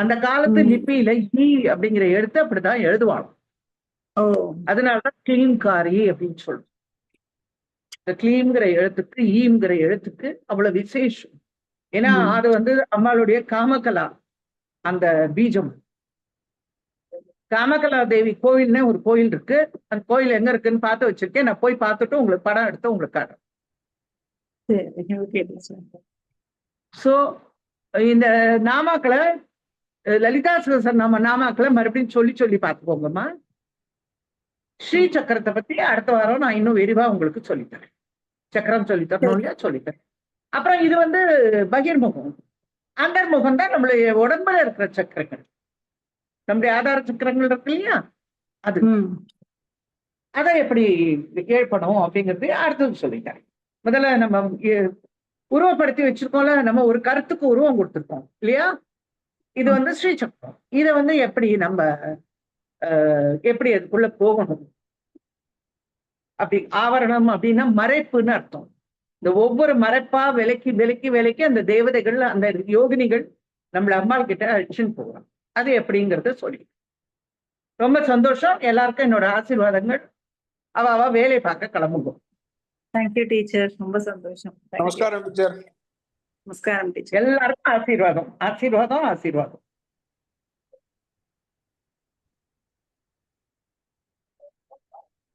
அந்த காலத்து லிபியில ஈ அப்படிங்கிற எழுத்து அப்படிதான் எழுதுவாங்க. அதனாலதான் கிளீம்காரி அப்படின்னு சொல்றோம். இந்த கிளீம்ங்கிற எழுத்துக்கு ஈங்கிற எழுத்துக்கு அவ்வளவு விசேஷம். ஏன்னா அது வந்து அம்பாளுடைய காமகலா அந்த பீஜம். காமகலா தேவி கோயில்னு ஒரு கோயில் இருக்கு. அந்த கோயில் எங்க இருக்குன்னு பார்த்து வச்சிருக்கேன். நான் போய் பார்த்துட்டு உங்களுக்கு படம் எடுத்து உங்களுக்கு காட்டுறேன். சோ இந்த நாமாக்களை, லலிதா சகஸ்ரநாம நாமாக்களை மறுபடியும் சொல்லி சொல்லி பார்த்துக்கோங்கம்மா. ஸ்ரீ சக்கரத்தை பத்தி அடுத்த வாரம் நான் இன்னும் விரிவா உங்களுக்கு சொல்லித்தரேன். சக்கரம் சொல்லித்தரணும் இல்லையா, சொல்லித்தரேன். அப்புறம் இது வந்து பகிர்முகம். அந்தர்முகம் தான் நம்மளுடைய உடம்புல இருக்கிற சக்கரங்கள், நம்முடைய ஆதார சக்கரங்கள் இருக்கு இல்லையா, அது அதை எப்படி ஏற்படும் அப்படிங்கிறது அடுத்தது சொல்லித்தரேன். முதல்ல நம்ம உருவப்படுத்தி வச்சிருக்கோம்ல, நம்ம ஒரு கருத்துக்கு உருவம் கொடுத்துருக்கோம் இல்லையா, இது வந்து ஸ்ரீ சக்கரம். இதை வந்து எப்படி நம்ம எப்படி அதுக்குள்ள போகணும், அப்படி ஆவரணம் அப்படின்னா மறைப்புன்னு அர்த்தம். இந்த ஒவ்வொரு மறைப்பா விலக்கி விலக்கி விலக்கி அந்த தேவதைகள், அந்த யோகினிகள் நம்மள அம்பாள் கிட்ட அழிச்சுன்னு போகிறோம். அது எப்படிங்கிறத சொல்லி ரொம்ப சந்தோஷம். எல்லாருக்கும் என்னோட ஆசீர்வாதங்கள். அவ வேலை பார்க்க கிளம்புவோம். தேங்க்யூ டீச்சர், ரொம்ப சந்தோஷம். நமஸ்காரம் டீச்சர். நமஸ்காரம் டீச்சர். எல்லாருக்கும் ஆசீர்வாதம், ஆசீர்வாதம், ஆசீர்வாதம்.